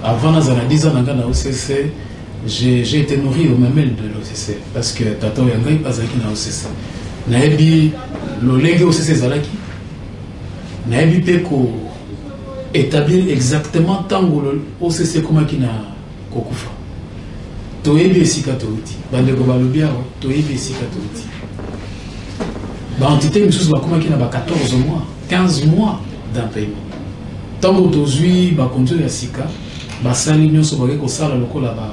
Speaker 4: avant dans 10 ans dans l'OCC, j'ai été nourri au mamel de l'OCC parce que Tata Yangai pas avec na OCC. Naebi le lenge OCC zalaki. Naebi pe ko établir exactement tant que l'OCC comment qui na kokufa. Toyebi esika touti. Bande ko balobia toyebi esika touti. Ba entité misusu ba comment qui na ba 14 mois, 15 mois d'un paiement. Tant que tozui ba contrôle ya sika, ba sali nyonso ba ko sala lokola ba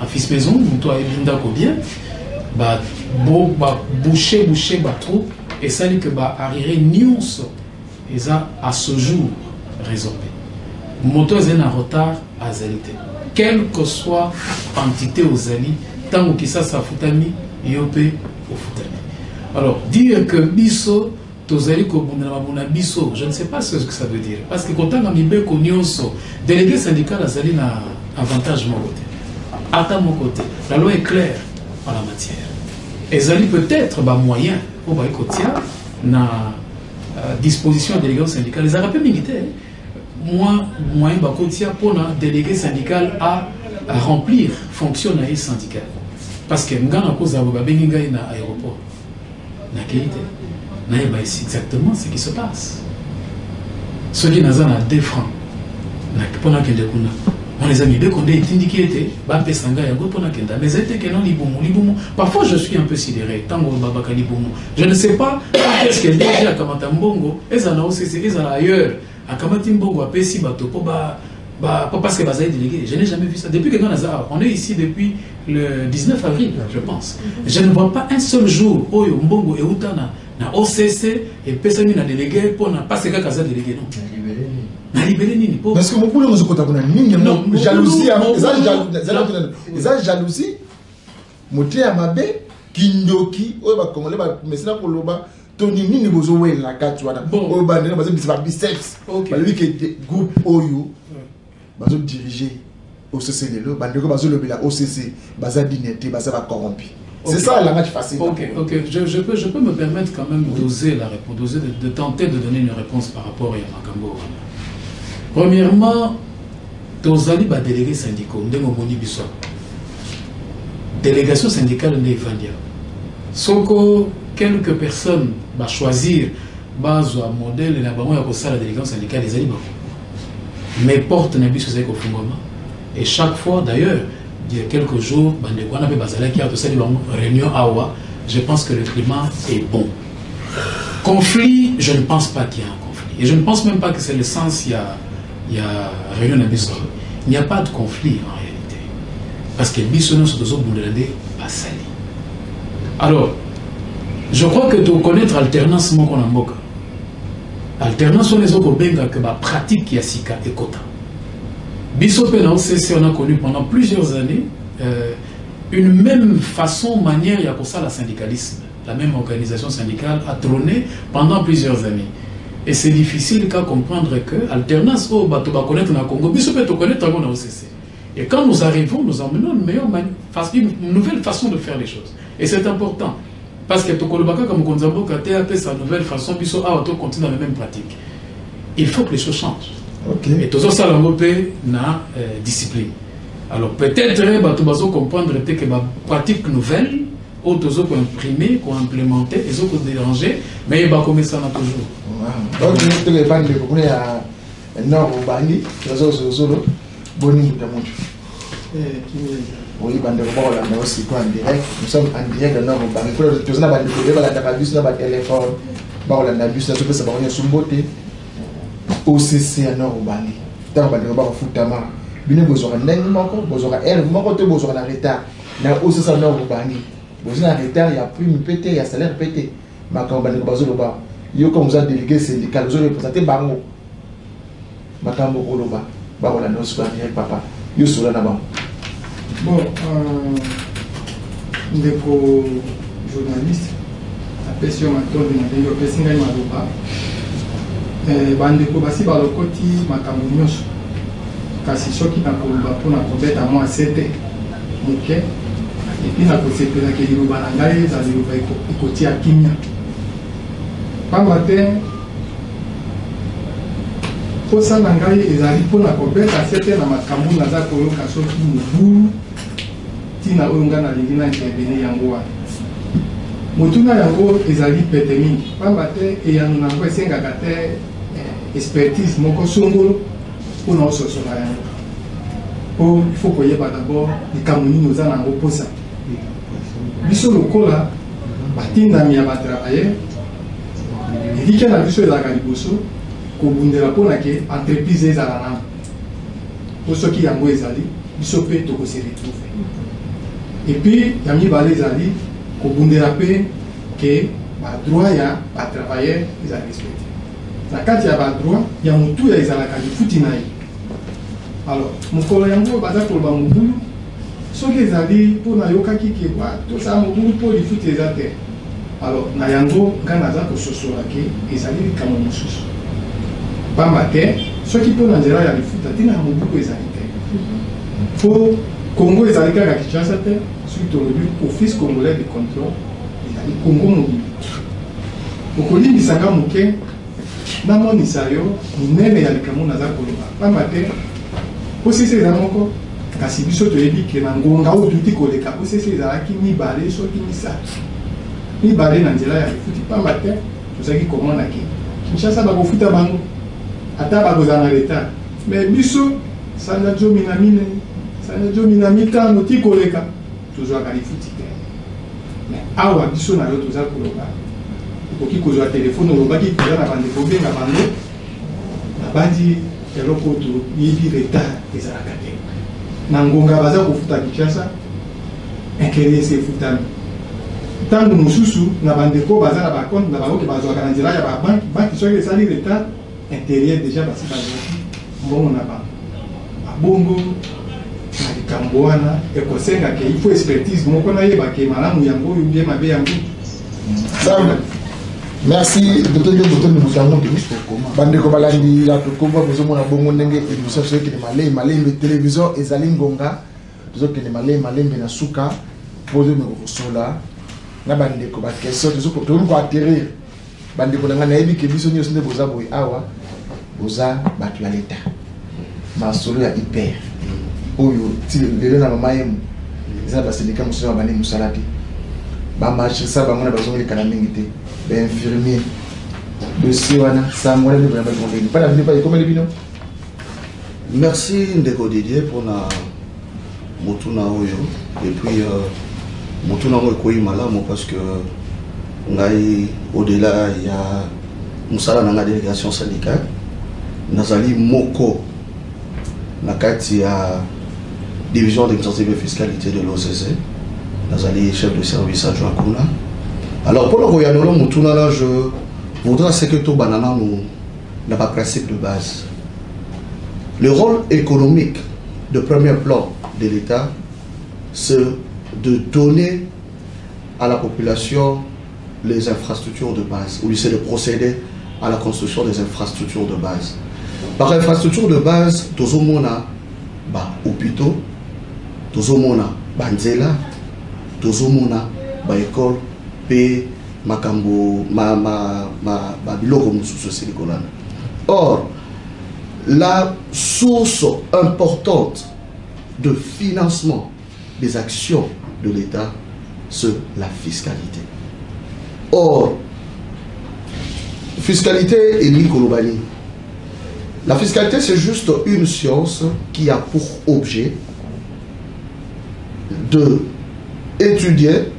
Speaker 4: à fils maison, toi et Binda bien, bah boucher bah trop et ça dit que bah arriver nuance et ça à ce jour résorbé. Moto est en retard à Zalité. Quelle que soit entité aux alliés, tant que ça foutami yopé au foutami. Alors dire que biso tozali ko buna biso, je ne sais pas ce que ça veut dire parce que quand on a mis beko nyonso délégué syndical azali na avantage mon côté. À mon côté, la loi est claire en la matière. Et ça peut-être un moyen pour que na disposition de délégation syndicale. Les Arabes militaires, moi, moyen pour un délégué syndical à remplir fonction na syndicale. Parce que nous avons cause d'avoir benga na aéroport. Na qualité. Na c'est exactement ce qui se passe. Ceux qui n'ont pas 2 francs, na pour na kende kuna. On les a mis deux condés indiqués, parfois je suis un peu sidéré. Je ne sais pas qu'est-ce qu'elle dit à Kamatambogo, et ça n'a aussi ailleurs. À Kamatimbogo, à Pessi, parce que Bazaï délégué. Je n'ai jamais vu ça. Depuis que on est ici depuis le 19 avril, je pense. Je ne vois pas un seul jour où Mbongo et Outana na OCC et Pesami na délégué pour ne pas se faire délégué.
Speaker 1: Parce que mon poulet, on jalousie, jalousie, moté à ma baie, Kindoki, Oba, Messina Poloba, Tony Nini Bozoé, la Katouana, Oba, biceps, lui qui était groupe OYO, Bazo dirigé OCC, Bandeko Bazo le OCC, Baza Dignité, Baza corrompu. C'est ça la match facile.
Speaker 4: Ok. Je peux me permettre quand même d'oser la réponse, de tenter de donner une réponse par rapport à Makambo. Premièrement, tozali ba délégué syndical, ndengo moni biso. Délégation syndicale n'est pas dire. Soko quelques personnes va choisir base à modèle et la banque ya ko sala délégation syndicale des alibans. Mais porte na biso zeko fungoma. Et chaque fois d'ailleurs, il y a quelques jours, bande ko na be bazala ki a to sali bango réunion awa, je pense que le climat est bon. Conflit, je ne pense pas qu'il y a un conflit. Et je ne pense même pas que c'est le sens il y a réunion à Bissau. Il n'y a pas de conflit en réalité. Parce que Bissau nous sommes pas sali. Alors, je crois que tu connais l'alternance mon konamboka. Alternance on les autres benga que ma pratique yasika et kota. Bissau Pena OCC on a connu pendant plusieurs années une même façon, manière il y a pour ça la syndicalisme. la même organisation syndicale a trôné pendant plusieurs années. Et c'est difficile qu'à comprendre que alternance au bateau va connaître dans le Congo, mais peut connaître dans OCC. Et quand nous arrivons, nous emmenons une nouvelle façon de faire les choses. Et c'est important. Parce que Tokolobaka, comme Konzambo, a sa nouvelle façon, Bisso a continué dans les mêmes pratiques. Il faut que les choses changent. Et tout ça, na discipline. Alors peut-être, bateau bazo comprendre que ma pratique nouvelle, autres qu'on imprimer, qu'on implémenter, et autres qu'on déranger, mais il va commencer à toujours.
Speaker 1: Donc, je vais parler de Nord Bani, Boni Mutamutu. Oui, bande de aussi quoi en direct. Nous sommes en direct de Nord Bani. Nous sommes en direct de Nord Bani. Nous sommes en direct de Nord Bani. Nous sommes en direct de OCC à Nord Bani. Tant que nous avons fait Tama, nous avons besoin d'un manque, besoin d'un air, nous avons besoin d'un retard. Dans OCC à Nord Bani, besoin d'un retard, il y a prime pété, il y a salaire pété. Mais quand on a besoin de bas, il y a comme vous avez délégué syndical, vous avez représenté Bango. Makambo Koloba, Barola Nosba, papa, il y a là là-bas.
Speaker 8: Bon, ndeko journaliste, la pression m'a donné, la pression m'a donné. Bandeko basi balokoti makambo nyonso kasi soki na koloba mpona kobeta mwa sete moke epi na kosepelaka liloba na ngai eza liloba ekotia kimia pamba te posa na ngai ezali mpona kobeta sete na makambo naza koyoka soki mobulu ntina oyo ngai nalingi na intervene yango wana motuna yango ezali pete mingi pamba te eyano na yango esengaka te expertise moko songolo mpona ososola yango po il faut koyeba d'abord likambo nini oza na yango posa biso lokola batindami ya batravailleur elike na biso ezalaka liboso kobundela mpona ke entreprise ezala nano po soki yango ezali biso mpe tokose retrouve epuis ya mibale ezali kobundela mpe ke badroit ya batravailleur ezali respecte na kati ya badroit ya motuya ezalaka lifuti na ye alors mokolo yango baza koloba mobulu soki ezali mpona yokaki ke tosala mobulu mpo lifuti eza te alors na yango ngai naza kososola ke ezali likambo mosusu pamba te soki mpona nzela ya lifuta ntina ya mobulu ezali te po Congo ezali kaka Kinshasa te soki tolobi office congolais de contrôle ezali Congo mobile okolimbisanga moke namonisa yo monene ya likambo naza koloba pamba te osese eza moko kasi biso toyebi ke na ngonga oyo tuti koleka osese ezalaki mibale soki misato mibale na nzela ya lifuti pamba te tozalaki komona ke Kinshasa bakofuta bango ata bakozala na retard mais biso sanza zomi na mine sanza zomi na mitano ti koleka tozwaka lifuti te mais awa biso na yo toza koloba okoki kozwa telefone olobaki koza na bandeko benga bango na bandi eloko toyebi retard ezalaka te na ngonga baza kofuta Kinshasa inkerese efutami ntango mosusu na bandeko baza na bakonte na bango ke bazwaka na nzela ya babanki banki soki esali retard intérieur déjà basi bazwaki mbongo na bango babongo na likambo wana ekosenga ke il faut expertise moko nayeba ke malamu yango oyo bie mabe yango
Speaker 1: merci docteur Botondi Mutamutu bandeko balandi la tokomba bozomona bongo ndenge émission soki ni malembe télévision ezali ngonga tozoki ni malembe na suka pozo me kosola na bandeko ba question tozoki ko atterrir bandeko nanga na yebi ke biso nyonso nde boza boy awa boza batu ya leta masolo ya hyper oyo ti lelo na mama yemu eza basindika mosusu bani musalati ba marché ça bango na bazongeli kana mingi te ba infirmier dossier wana sangwana ne ba ngombe pas la vie pas comme les bino.
Speaker 5: Merci Ndeko Didier pour na motuna oyo et puis motuna oyo koyi malamu parce que ngai au-delà il y a musala na délégation syndicale nazali moko na kati ya division d'administrative et fiscalité de l'OCC nazali chef de service adjoint kuna. Alors pour le Royaume motuna là je voudrais que tout banana nous n'a pas principe de base. Le rôle économique de premier plan de l'État, c'est de donner à la population les infrastructures de base, ou c'est de procéder à la construction des infrastructures de base. Par infrastructure de base, tous au monde ba hôpitaux, tous au monde ba nzela, tous au monde ba école, pe makambo ma biloko mususu silikolana. Or, la source importante de financement des actions de l'État, c'est la fiscalité. Or, fiscalité et Nikolobani. La fiscalité, c'est juste une science qui a pour objet de étudier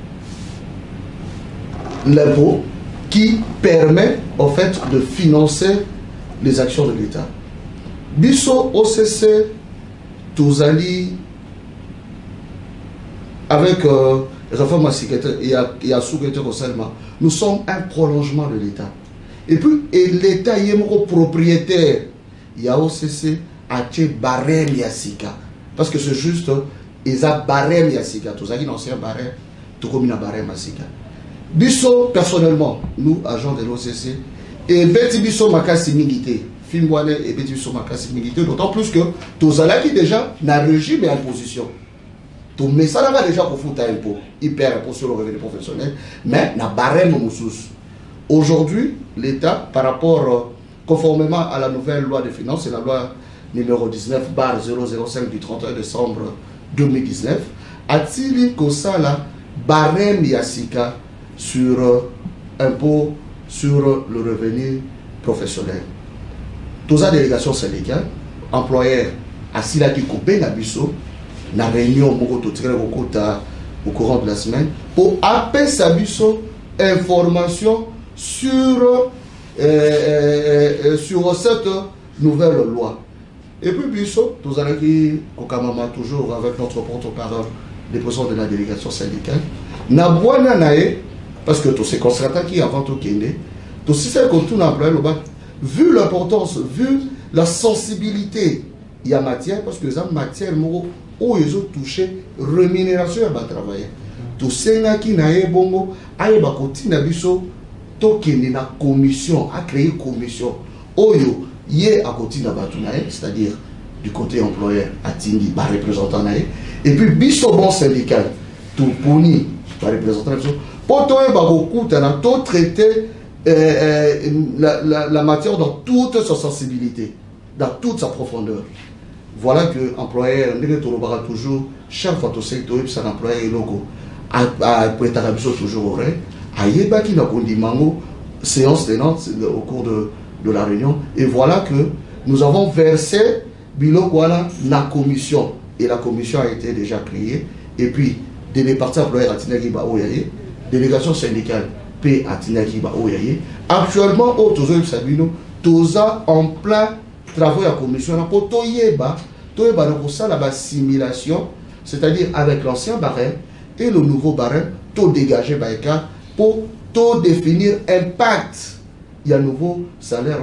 Speaker 5: l'impôt qui permet en fait de financer les actions de l'État. Bisso OCC, Touzali, avec les réformes et à sous-secrétaire au Salma, nous sommes un prolongement de l'État. Et puis, l'État est propriétaire. Il y a OCC, Ache Barem Yassika. Parce que c'est juste, ils ont Barem Yassika. Tous les anciens Barem, tout comme il y a Barem Yassika. Bisso, personnellement, nous, agents de l'OCC, et Betty Bisso Makasi Mingité, Filmwane et Betty Bisso Makasi Mingité, d'autant plus que tous les qui déjà, n'a régime et imposition. Mais ça n'a pas déjà pour foutre un impôt, hyper impôt sur le revenu professionnel, mais n'a barème moussous. Aujourd'hui, l'État, par rapport, conformément à la nouvelle loi des finances, c'est la loi numéro 19/005 du 31 décembre 2019, a-t-il que ça là, barème yassika sur impôt sur le revenu professionnel. Tous les délégations syndicales, employeurs, à Silaki Koubé, Nabiso, na réunion au courant de la semaine pour appeler Sabiso information sur cette nouvelle loi. Et puis Bisso, nous allons Kokamama toujours avec notre porte-parole des présidents de la délégation syndicale. Na boana nae parce que tous ces constatants qui avant tout Kende, tous ces qu'on tout employé le bas, vu l'importance, vu la sensibilité, il y a matière parce que les matière où ils ont touché rémunération à travailler. Tout ce qui n'a pas bon, aïe bakoti na biso, tokené na commission, a créé commission. Oyo yé à côté na batunae, c'est-à-dire du côté employeur, atindi par représentant nae, et puis biso bon syndical, tout puni par représentant biso. Pour toi bakoku t'as tout traité la matière dans toute sa sensibilité, dans toute sa profondeur. Voilà que l'employeur n'est toujours, chaque fois que tu es un employé local, à toujours au ré, à Yébaki n'a pas dit mango, séance tenante au cours de la réunion. Et voilà que nous avons versé Bilokwana na commission. Et la commission a été déjà créée. Et puis, des partis employeurs à Tinakiba Oyaye, délégation syndicale P à Tinakiba Oyaye. Actuellement, au Tozo Sabino, Toza en plein travail à commission pour Toyeba. La simulation, c'est-à-dire avec l'ancien barème et le nouveau barème, tout dégagé pour tout définir impact. Il y a un nouveau salaire,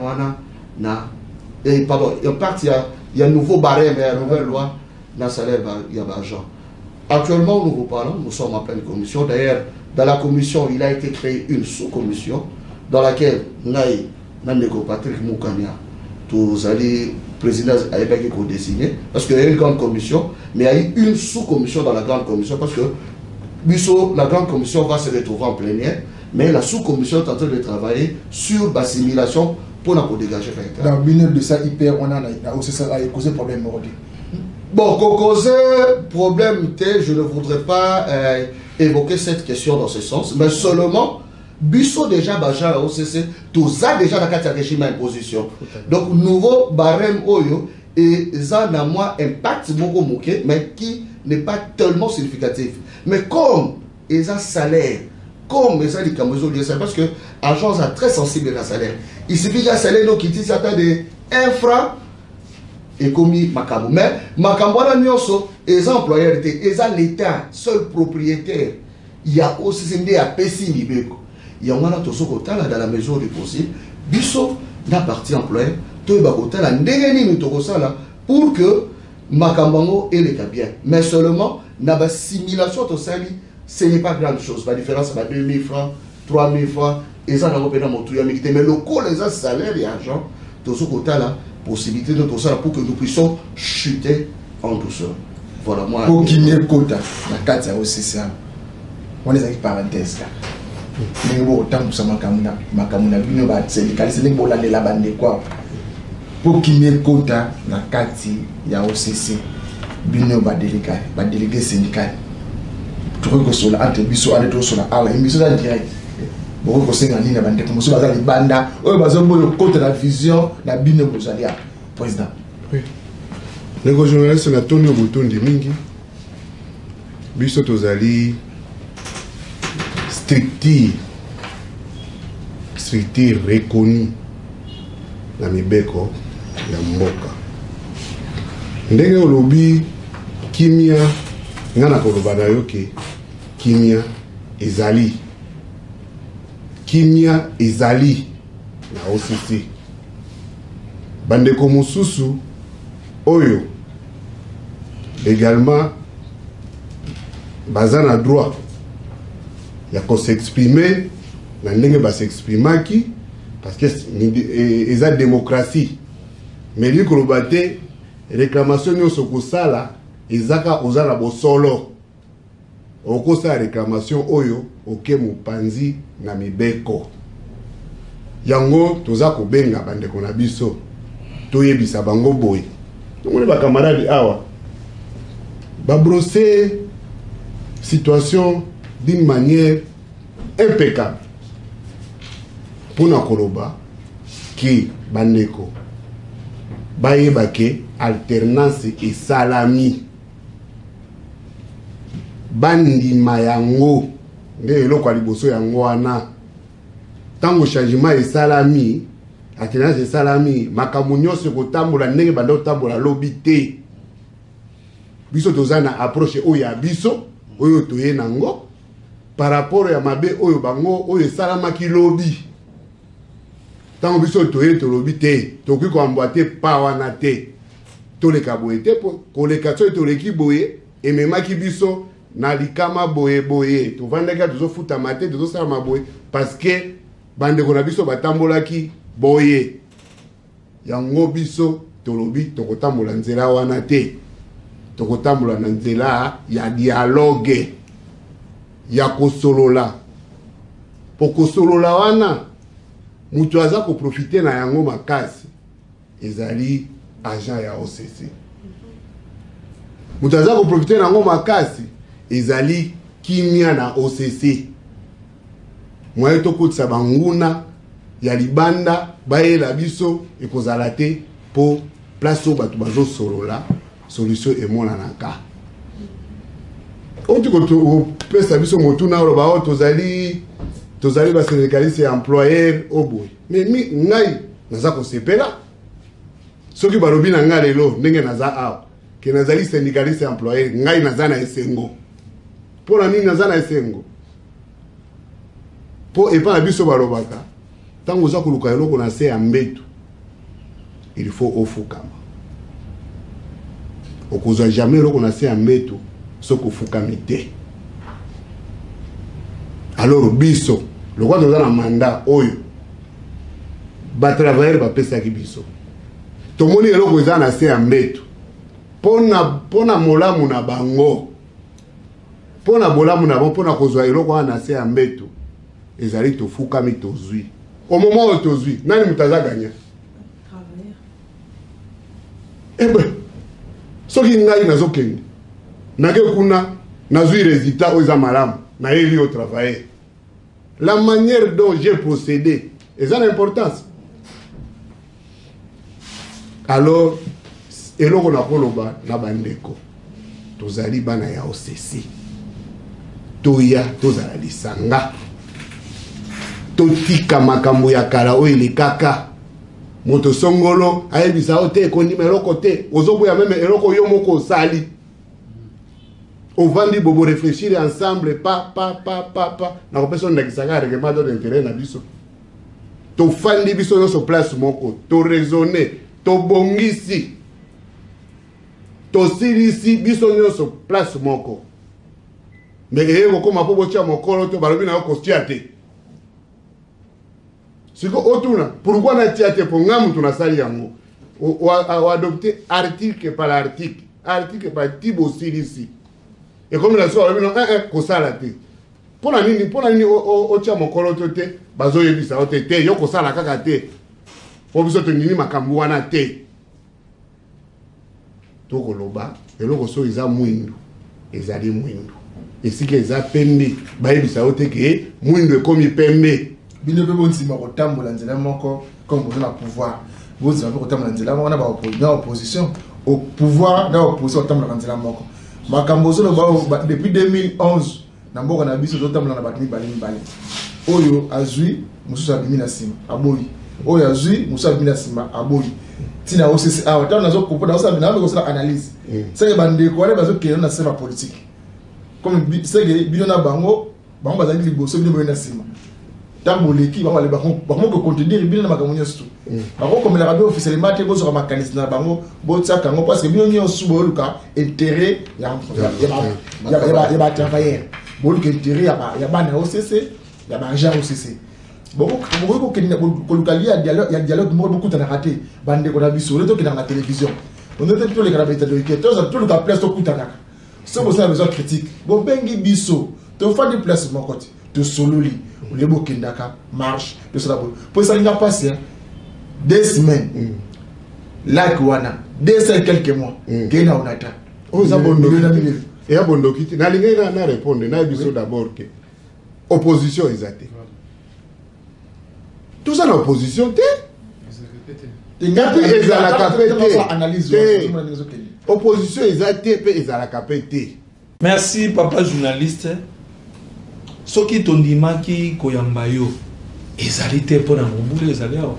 Speaker 5: pardon, impact, il y a un nouveau barème, il y a une nouvelle loi, dans salaire, il y a l'argent. Actuellement, nous vous parlons, nous sommes en pleine commission. D'ailleurs, dans la commission, il a été créé une sous-commission dans laquelle Nandeko Patrick Moukania, tous allez président a été désigné, parce qu'il y a une grande commission, mais il y a eu une sous-commission dans la grande commission, parce que la grande commission va se retrouver en plénière, mais la sous-commission est en train de travailler sur l'assimilation pour nous dégager l'État.
Speaker 1: Dans le milieu de ça, on a causé problème aujourd'hui.
Speaker 5: Bon, causer problème, je ne voudrais pas évoquer cette question dans ce sens, mais seulement Bisso déjà baja OCC, tout ça déjà dans le régime imposition. Donc nouveau barème oyo et ça n'a moins impact beaucoup moqué, mais qui n'est pas tellement significatif. Mais comme ils ont salaire, comme ils ont les camozo parce que l'agence est très sensible à salaire. Il suffit qu'un salaire donc qui dit certains des infra et commis Makambo. Mais Makambo là nyoso, ils ont employeurs, ils ont l'État seul propriétaire. Il y a aussi des APC Libeko. Il y a un autre dans la mesure du possible. Bisso n'a parti employé. Pour que Makambango ait l'état bien. Mais seulement, la simulation de Sali, ce n'est pas grande chose. La différence, c'est 2000 francs, 3000 fois et ça n'a pas pena motu ya mikite mais le col les salaire et argent tout ce côté là possibilité de tout ça pour que nous puissions chuter en douceur. Voilà moi
Speaker 1: pour qu'il y ait quota la carte ça aussi ça on les a parenthèse là mais bon tant que ça makamuna bino ba syndicaliste les bola de la bande quoi pour qu'il y ait quota la carte ya OCC bino ba délégué syndical tout que sur la entre biso aller tout sur la ala biso en direct bon ko senga ni na bande ko so bazali banda o bazombo côté la vision la bino bozalia président
Speaker 2: oui les journalistes na Tonio Botondi mingi biso tozali stricti reconnu na mibeko ya mboka ndenge olobi kimia ngana koloba na yo ke kimia ezali na OCC bandeko mosusu oyo également baza na droit ya ko s'exprimer na ndenge ba s'exprimaki parce que eza démocratie mais li koloba te réclamation nyonso kosala ezaka ozala bosolo okosa réclamation oyo oke mopanzi na mibeko yango toza kobenga bandeko na biso toyebisa bango boye tomoni bakamaradi awa babrosser situation d'une manière impeccable pona koloba ki bandeko bayeba ke alternance et salami bandima yango nde eloko liboso yango wana tango changement et salami alternance et salami makambo nyonso kotambola ndenge banda kotambola lobi te biso toza na approche oyo ya biso oyo toye nango par rapport ya mabe oyo bango oyo esalamaki lobi tango biso toye tolobi te tokoki koambwa te pa wana te toleka boye te koleka soki toleki boye ememaki biso na likama boye tovandaki tozofutama te tozosalama boye parce que bandeko na biso batambolaki boye yango biso tolobi tokotambola nzela wana te tokotambola na nzela ya dialogue ya kosolola po kosolola wana mutu aza koprofite na yango makasi ezali agent ya OCC mutu aza koprofite na yango makasi ezali kimia na OCC mwaye tokotisa banguna ya libanda bayela biso ekozala te po place oyo bato bazosolola solution emonanaka oyo tikopesa biso motuna oloba oyo tozali basyndicaliste ya employeur oboye mais ngai naza kosepela soki balobi na ngai lelo ndenge naza awa ke nazali syndicaliste ya employeur ngai naza na esengo mpo na nini naza na esengo mpo epa na biso balobaka ntango oza koluka eloko na se ya mbetu il faut ofukama okozwa jamais eloko na se ya mbetu soki ofukami te alors biso lokwa toza na mandat oyo batravailleur bapesaki biso tomoni eloko eza na se ya mbetu mpona molamu na bango mpona bolamu na bango mpona kozwa eloko wana na se ya mbetu ezali tofukami tozwi au moment oyo tozwi nani moto aza ganya ebe soki ngai nazokende nake kuna nazwi résultat oyo eza malamu nayeli au travailler la manière dont j'ai procédé eza na importance alors eloko na koloba na bandeko tozali bana ya OCC toya tozala lisanga totika makambo ya kala oyo elekaka moto songolo ayebisa o te ekondima eloko te ozoboya meme eloko yo moko osali ovandi bobo réfléchir ensemble pa na kopesa ndakisaka règlement d'intérêt na biso tofandi biso nyonso place moko toraisonne tobongisi tosilisi biso nyonso place moko mais eye kokoma po botya mokolo to balobi na yo kostia te C'est que autour pourquoi on a tiré pour ngam tu na sali yango ou adopter article par article par type aussi ici et comme la soirée non ko sala te pour la nini o tia mokolo tote bazo yebisa otete yo ko sala kaka te po biso to nini makambu wana te to koloba eloko so iza mwindu ezali mwindu esika eza pembe bayebisa oteke mwindu ekomi pembe
Speaker 1: bino pe bontima kotambola nzela moko comme vous la pouvoir vous avez kotambola nzela moko na opposition au pouvoir na opposition kotambola nzela moko makambo zo ba depuis 2011 na mboka na biso totambola na batimi bali oyo azui mususu abimi na sima aboyi oyo azui mususu abimi na sima aboyi tina OCC a wata nazo kopona osa na ko sala analyse c'est bande ko bazo keno na sema politique comme c'est bino na bango bazali liboso bino na sima tamboleki bango ko contenir bino na makambo nyoso bango comme la radio officiellement te bozo ka mécanisme na bango botsa kango parce que bino nyoso boluka intérêt ya travailleur boluka intérêt ya bana OCC ya ba agent OCC beaucoup kolukalia dialogue beaucoup na raté bande ko na biso leto ki na télévision on était tous les caractères de tout le cas place to kutanaka c'est pour ça besoin critique bon bengi biso to fa des placements côté to sololi le bokendaka marche de cela pour ça il n'a passé 2 semaines like wana 2 quelques mois kena onata
Speaker 2: o za bondo et a bondo kiti na linga na répondre na biso d'abord que opposition exate tout ça l'opposition te opposition exate pe ezalaka pe te.
Speaker 3: Merci papa journaliste. Soki tondimaki koyamba yo ezali te pona mobulu ezali awa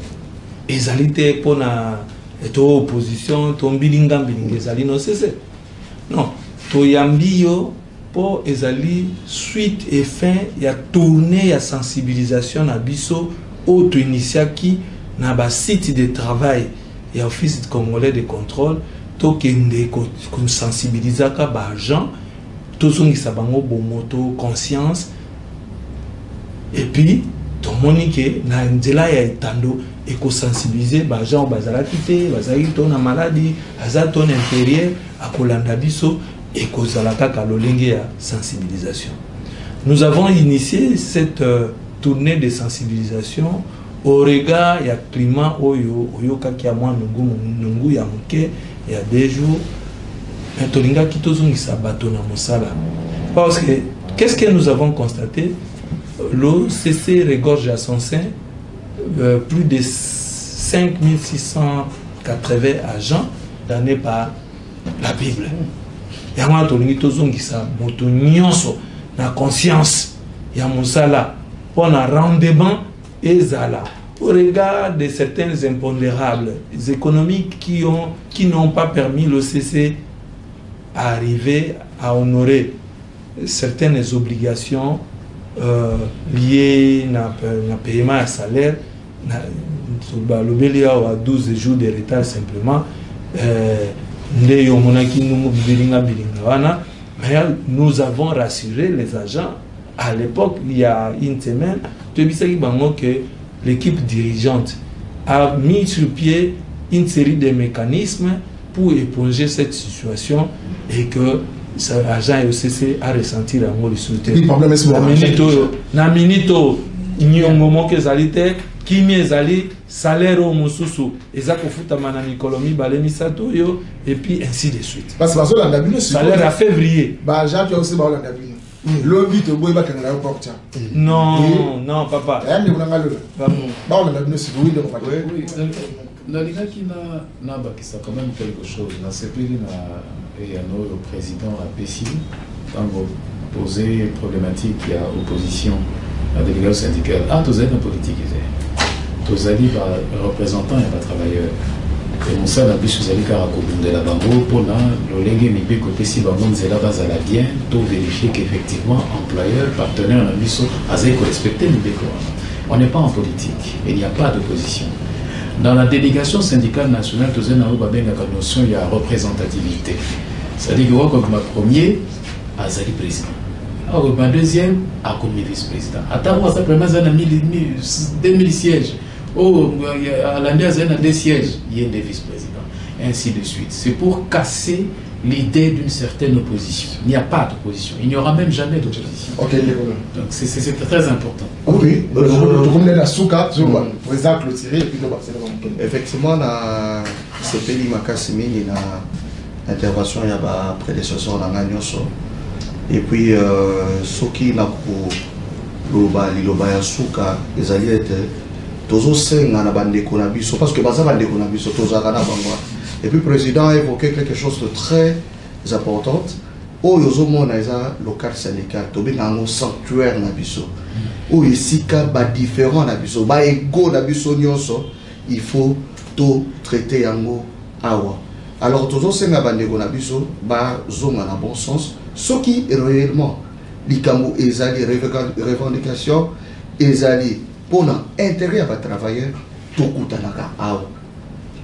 Speaker 3: ezali te pona to opposition to mbilinga ezali no cesse non toyambi yo po ezali suite et fin ya tournée ya sensibilisation na biso auto initiaki na ba site de travail et office congolais de contrôle to kende ko sensibilisaka ba agent to zongisa bango bomoto conscience. Et puis, ton monique, na nzela ya etando, éco-sensibiliser, bah, gens, bazala quitté, bazali ton maladie, bazala ton intérieur, à kolanda biso, éco-zalaka kalolenge ya sensibilisation. Nous avons initié cette tournée de sensibilisation au regard ya climat oyo kaki ya mwa nungu ya muke, il y a 2 jours, mais tolinga kitozongisa bato na mosala. Parce que, qu'est-ce que nous avons constaté? L'OCC regorge à son sein plus de 5680 agents donnés par la Bible. Il y a la conscience, il y a Moussala, pour un rendement et Zala. Au regard de certains impondérables économiques qui n'ont pas permis l'OCC à arriver à honorer certaines obligations lié na paiement à salaire à 12 jours de retard simplement nous avons rassuré les agents à l'époque. Il y a une semaine que l'équipe dirigeante a mis sur pied une série de mécanismes pour éponger cette situation et que l'agent OCC a ressenti l'amour du soutien. Na minito nyongomo ke zalite kimi ezali salaire au mususu ezako futa mana mikolomi balemi sato yo et puis ainsi de suite.
Speaker 1: Parce que la dabino
Speaker 3: salaire à février.
Speaker 1: Ba agent qui aussi ba la dabino. Lobby to boy ba kana la porta.
Speaker 3: Non, non papa.
Speaker 1: Yandi kuna ngalo. Ba la dabino si oui de ko
Speaker 4: oui. Nalingaki na bakisa quand même quelque chose. Na sepeli na et le président a Pessi, quand vous posez une problématique, il y a opposition à la délégation syndicale. Ah, tous êtes en politique, tous êtes représentants et pas travailleurs. Et mon seul abus, vous allez faire de la bango pour le lengue mais côté si bango c'est la base à la bien, tout vérifier qu'effectivement employeur, partenaire, un abus, à respecter le décor. On n'est pas en politique, il n'y a pas d'opposition. Dans la délégation syndicale nationale, tous êtes en notion, il y a représentativité. C'est-à-dire que comme ma premier, Azali président. Alors ma deuxième, a comme vice-président. À Tawa, ça permet 2000 sièges. Oh, à l'Andiaz, il y a des sièges, il y a des vice-présidents, ainsi de suite. C'est pour casser l'idée d'une certaine opposition. Il n'y a pas d'opposition. Il n'y aura même jamais d'opposition.
Speaker 1: Ok,
Speaker 4: donc c'est très important.
Speaker 1: Oui,
Speaker 5: effectivement, c'est pays Makassimini na intervention il y a prédécesseur dans l'agneau. Et puis ceux qui n'a pas liloba ya suka les alliés étaient tozo senga na bande konabiso parce que baza bande konabiso tozaka na bango. Et puis le président a évoqué quelque chose de très important. Oh yozomona eza local syndical tobe na un sanctuaire na biso. Oh isika ba différent na biso ba ego na biso nyonso il faut tout traiter yango awa. Alors tozo senga bande konabiso ba zonga na bon sens ce qui est réellement likambo ezali revendication ezali pona intérêt à travailleurs tokutanaka awa.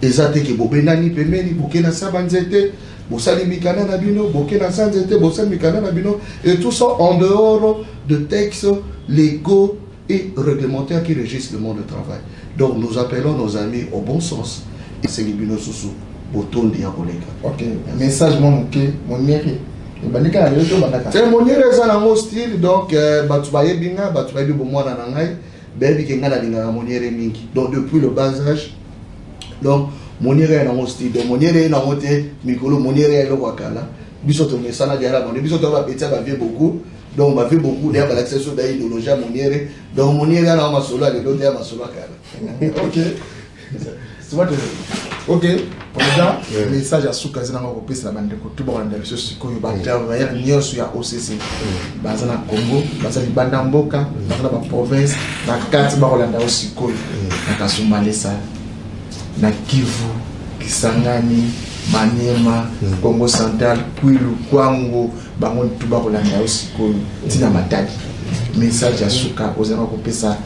Speaker 5: Ezate ke bobenani pemeni bokena sabanzete bosali mikana na bino bokena sanzete bosali mikana na bino et tout ça en dehors de textes légaux et réglementaires qui régissent le monde du travail. Donc nous appelons nos amis au bon sens et c'est bino susu botondi ya kolega.
Speaker 1: OK, message mon mairie.
Speaker 5: C'est mon mairie style donc batu bayebinga batu bayebi bomwana na ngai bebi ke ngala linga mon mairie mingi. Donc depuis le bas âge donc monire na style donc monire na moté mikolo monire elo kwakala biso to mesana diara bon biso to ba betia ba vie beaucoup donc ba vie beaucoup d'ailleurs ba l'accès sur d'idéologie monire donc monire na ma solo ale donc ya ma solo kala.
Speaker 1: OK, c'est what OK, président message à suka zina ngoko pesa bande ko tuba wanda biso sikoyo ba travailler nyonso ya OCC bazana Congo bazali banda mboka bazana ba province na kati ba kolanda osikoyo na Kasumbalesa na Kivu, Kisangani, Maniema, Congo Central, Kwilu, Kwango, bango tuba kolanda osikoyo tina matadi message ya suka ozana ko pesa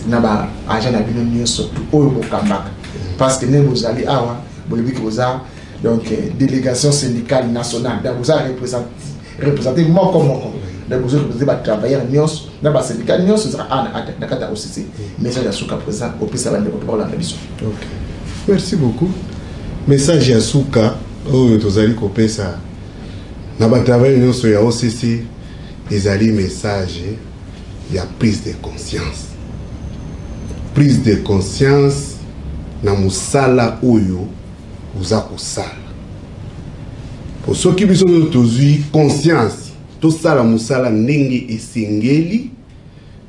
Speaker 1: na ba agent na bino nyonso tu oyo bokambaka parce que nous vous allez awa bolibi que vous avez donc délégation syndicale nationale donc vous avez représenté moi comme donc vous avez travailler nyos na ba syndicat nyos sera na kata OCC message à suka présent au pisa bande ko parler na biso.
Speaker 2: OK, merci beaucoup. Message à suka oyo tozali ko pesa na ba travailler nyos ya OCC ezali message ya prise de conscience. Prise de conscience na musala oyo uza kosala. Pour ceux qui biso tozui conscience to sala musala ndenge esengeli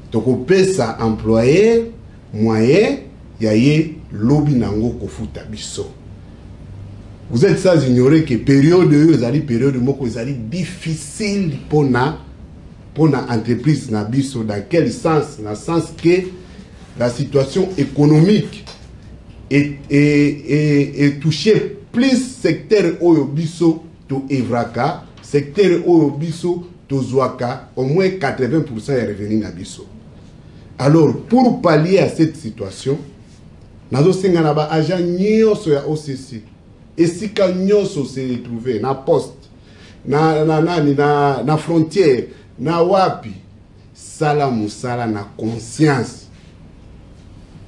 Speaker 2: tokopesa employé moyen ya ye lobi nango kofuta biso. Vous êtes sans ignorer que période ezali période moko ezali difficile pona entreprise na biso. Dans quel sens? Dans le sens que la situation économique et toucher plus secteur oyobiso to Evraka, secteur oyobiso to Zouaka, au moins 80% est revenu na biso. Alors, pour pallier à cette situation, nazo senga na ba agent nyonso ya OCC, esika nyonso se retrouver na poste, na frontière, na wapi, sala musala na conscience.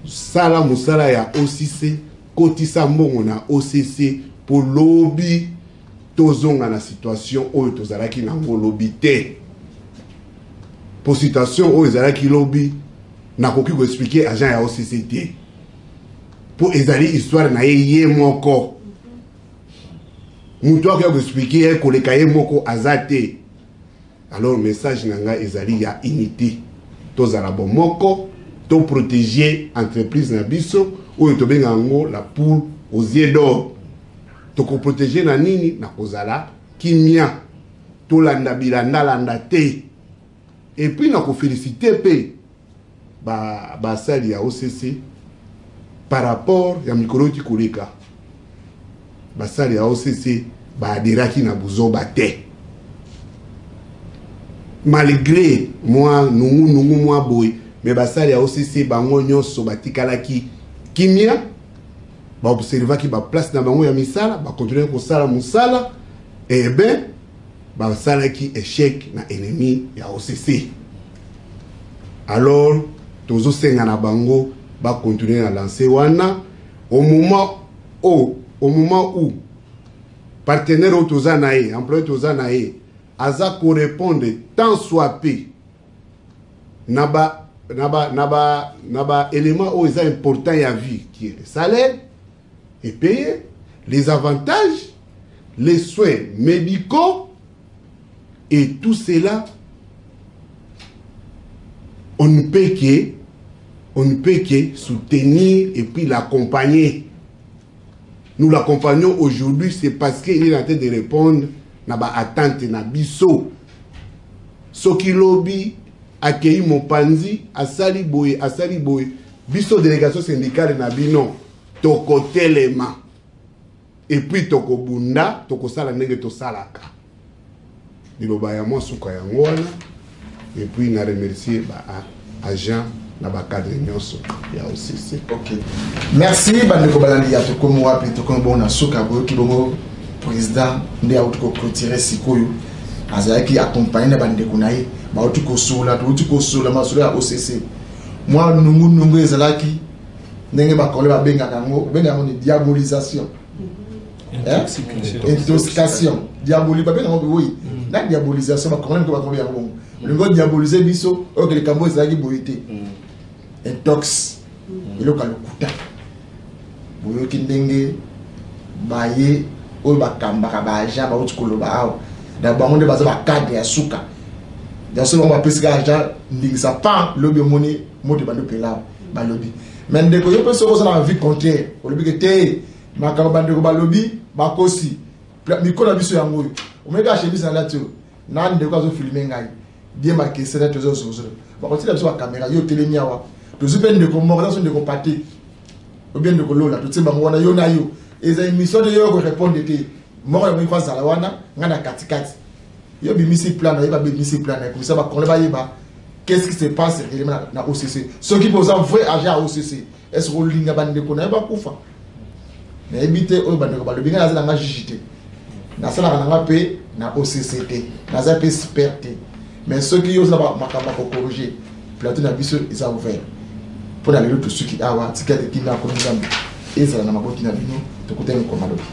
Speaker 2: Sala musala ya OCC kotisa mbongo na OCC pour lobby tozonga na situation oyo tozalaki na lobby te. Pour situation oyo ezalaki lobby na koki ko expliquer agent ya OCC te. Pour ezali histoire na ye moko. Mutu ako expliquer koleka ye moko azate. Alors message nanga ezali ya unité. Tozala bon moko to protéger entreprise na biso ou to benga ngo la poule aux yeux d'or. To ko protéger na nini na kozala kimia to landa bilanda landa te. Et puis na ko féliciter pe ba sali ya OCC par rapport ya mikolo ti koleka. Ba sali ya OCC ba aderaki na buzoba te. Malgré moi nungu moi boy mais basali ya OCC bango nyonso batikalaki kimia ba observa ki ba place na bango ya misala ba continuer ko sala musala et ben ba sala ki échec na ennemi ya OCC. Alors tozo senga na bango va continuer à lancer wana au moment où partenaire autozanae employé autozanae aza correspondre tant soit peu naba élément où est important à vie qui est le salaire et payer les avantages, les soins médicaux et tout cela on ne peut que soutenir et puis l'accompagner. Nous l'accompagnons aujourd'hui, c'est parce qu'il est en train de répondre à ma attente na biso. Soki lobby accueilli mon panzi à Saliboye, biso délégation syndicale na bino toko telema et puis toko bunda toko sala ndenge to salaka. Diloba ya mo suka ya ngwana et puis na remercier agent na ba cadre nyonso ya OCC.
Speaker 1: OK. Merci bandeko balandi ya to komo wapi to komo na suka bo ki bongo président ndi auto ko clôturer sikoyo azaki accompagner na bandeko na ye ba auto ko sola masolo ya OCC. Moi nungu ezalaki ndenge ba kole ba benga kango ni diabolisation. Intoxication, diabolisation, ba benga oui. La diabolisation ba kole ko ba kole ya bongo. Le mot diaboliser biso o que les cambo ezalaki boité. Intox. Il est kalukuta. Boyo kindenge baye o ba kamba ba ja ba utkolo ba aw. Da bango de baza ba cadre ya suka. Da so on va pesika aja ndingisa pan lobi moni moti bando pela ba lobi. Mais ndeko yo peso ko na vie contraire. O lobi ke te makaba bando ko ba lobi ba kosi. Mikola biso yango. O meka chemise na lato. Na ndeko azo filmer ngai. Bien marqué c'est là toujours sur. Ba ko tila biso ba caméra yo telemi awa. To zipende de commémoration de compati ou bien de kolola to tsimba ngwana yo na yo eza émission de yo ko répondre que moko yo kwa zala wana ngana katikati yo bimisi plan na ba bimisi plan na comme ça ba konle ba yeba qu'est-ce qui se passe réellement na OCC ceux qui posent vrai agent à OCC est-ce que linga bande ko na ba kufa na ebité o bande ko ba lebinga na zala nga jijité na sala nga pe na OCCT na za pe sperté mais ceux qui osent ba makamba ko corriger plateau na biso ils ont ouvert pour aller tout ce qui a wa tikati qui n'a pas de et ça na maboti na bino to côté ko malobi.